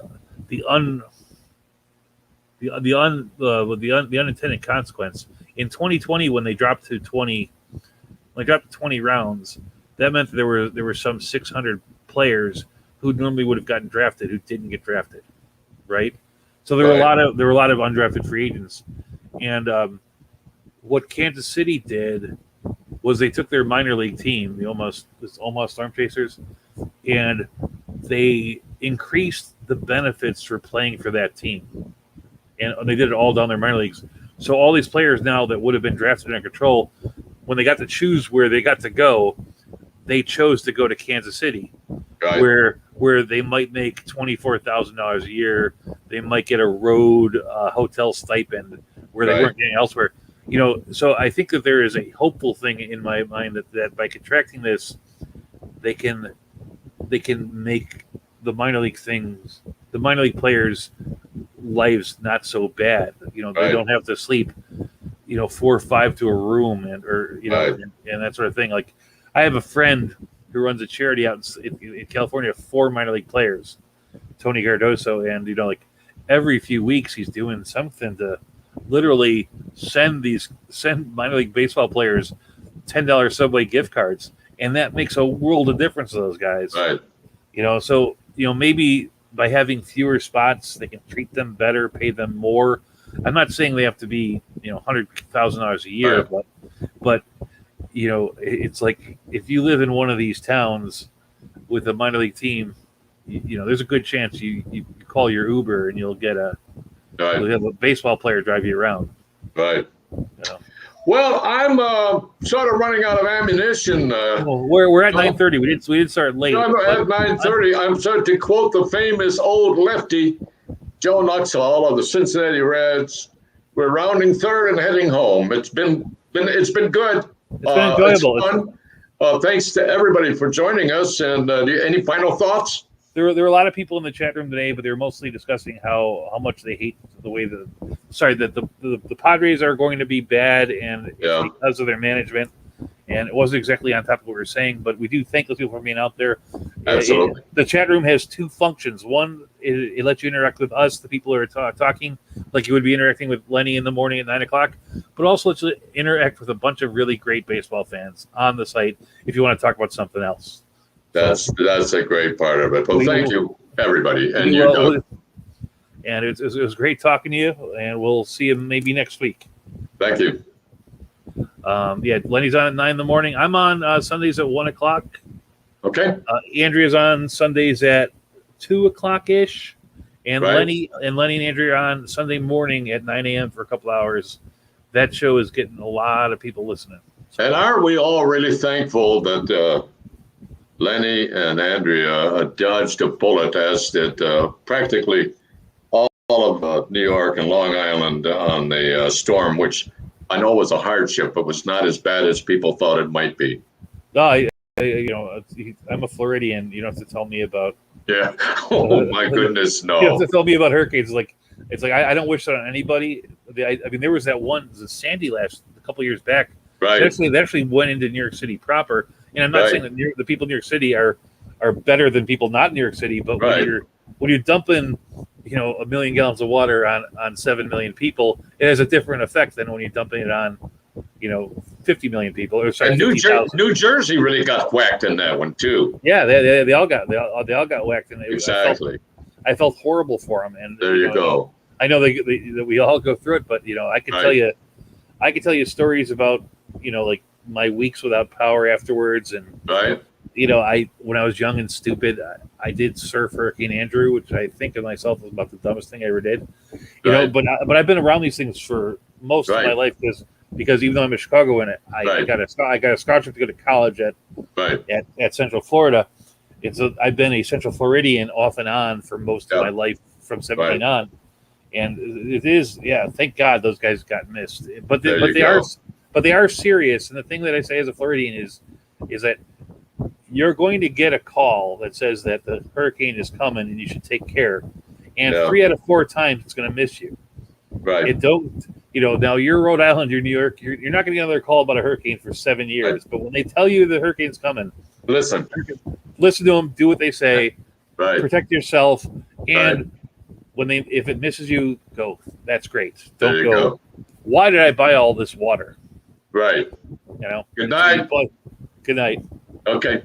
unintended consequence in 2020 when they dropped to 20 rounds. That meant that there were some 600 players who normally would have gotten drafted who didn't get drafted, right? So there were a lot of undrafted free agents, and what Kansas City did was they took their minor league team, the almost Storm Chasers, and they increased the benefits for playing for that team, and they did it all down their minor leagues. So all these players now that would have been drafted in control, when they got to choose where they got to go, they chose to go to Kansas City, Right. where they might make $24,000 a year. They might get a road hotel stipend where they weren't getting elsewhere. So I think that there is a hopeful thing in my mind that by contracting this, they can make the minor league things, the minor league players' lives not so bad. You know, they Right. don't have to sleep, 4 or 5 to a room, and Right. and that sort of thing. Like, I have a friend who runs a charity out in California, 4 minor league players, Tony Cardoso, and like every few weeks he's doing something to literally send minor league baseball players $10 Subway gift cards, and that makes a world of difference to those guys. Right. So maybe by having fewer spots, they can treat them better, pay them more. I'm not saying they have to be $100,000 a year, Right. but it's like if you live in one of these towns with a minor league team, there's a good chance you call your Uber and you'll Right. have a baseball player drive you around. Right. Yeah. Well, I'm sort of running out of ammunition. Well, we're at 9:30. We didn't start late. I'm at 9:30. I'm starting to quote the famous old lefty, Joe Nuxhall of the Cincinnati Reds. We're rounding third and heading home. It's been good. It's been enjoyable. It's fun. Thanks to everybody for joining us. And any final thoughts? There were a lot of people in the chat room today, but they were mostly discussing how much they hate the way that the Padres are going to be bad, and it's because of their management. And it wasn't exactly on top of what we were saying, but we do thank those people for being out there. Absolutely. The chat room has 2 functions. One, it lets you interact with us, the people who are talking, like you would be interacting with Lenny in the morning at 9 o'clock, but also lets you interact with a bunch of really great baseball fans on the site if you want to talk about something else. That's a great part of it. Well, thank you, everybody. And you, Doug. And it was great talking to you, and we'll see you maybe next week. Thank you. Lenny's on at 9 in the morning. I'm on Sundays at 1 o'clock. Okay. Andrea's on Sundays at 2 o'clock ish, and Right. Lenny and Andrea are on Sunday morning at 9 a.m. for a couple hours. That show is getting a lot of people listening. And aren't we all really thankful that Lenny and Andrea dodged a bullet, as did practically all of New York and Long Island on the storm, which I know was a hardship, but was not as bad as people thought it might be. No, I'm a Floridian. You don't have to tell me about. Yeah. Oh my goodness, no. You don't have to tell me about hurricanes. It's like I don't wish that on anybody. I mean, there was that one, the Sandy a couple of years back. Right. They actually went into New York City proper. And I'm not saying that the people in New York City are better than people not in New York City, but when you're dumping, 1 million gallons of water on 7 million people, it has a different effect than when you're dumping it on, 50 million people. Or sorry, and New Jersey really got whacked in that one too. Yeah, they all got whacked, and Exactly. I felt horrible for them. And there you go. I know that we all go through it, but I can tell you stories about like my weeks without power afterwards, and when I was young and stupid, I did surf Hurricane Andrew, which I think of myself was about the dumbest thing I ever did. But I've been around these things for most of my life because even though I'm a Chicagoan, I got a scholarship to go to college at Central Florida, and so I've been a Central Floridian off and on for most of my life from 17 on, and it is thank God those guys got missed, but they are serious. And the thing that I say as a Floridian is that you're going to get a call that says that the hurricane is coming and you should take care. And 3 out of 4 times it's going to miss you. Right. It don't, now you're Rhode Island, you're New York, you're not going to get another call about a hurricane for 7 years. Right. But when they tell you the hurricane's coming, listen to them, do what they say, protect yourself. And if it misses you, go. That's great. Don't go. Why did I buy all this water? Right. Good night. Good night. Okay.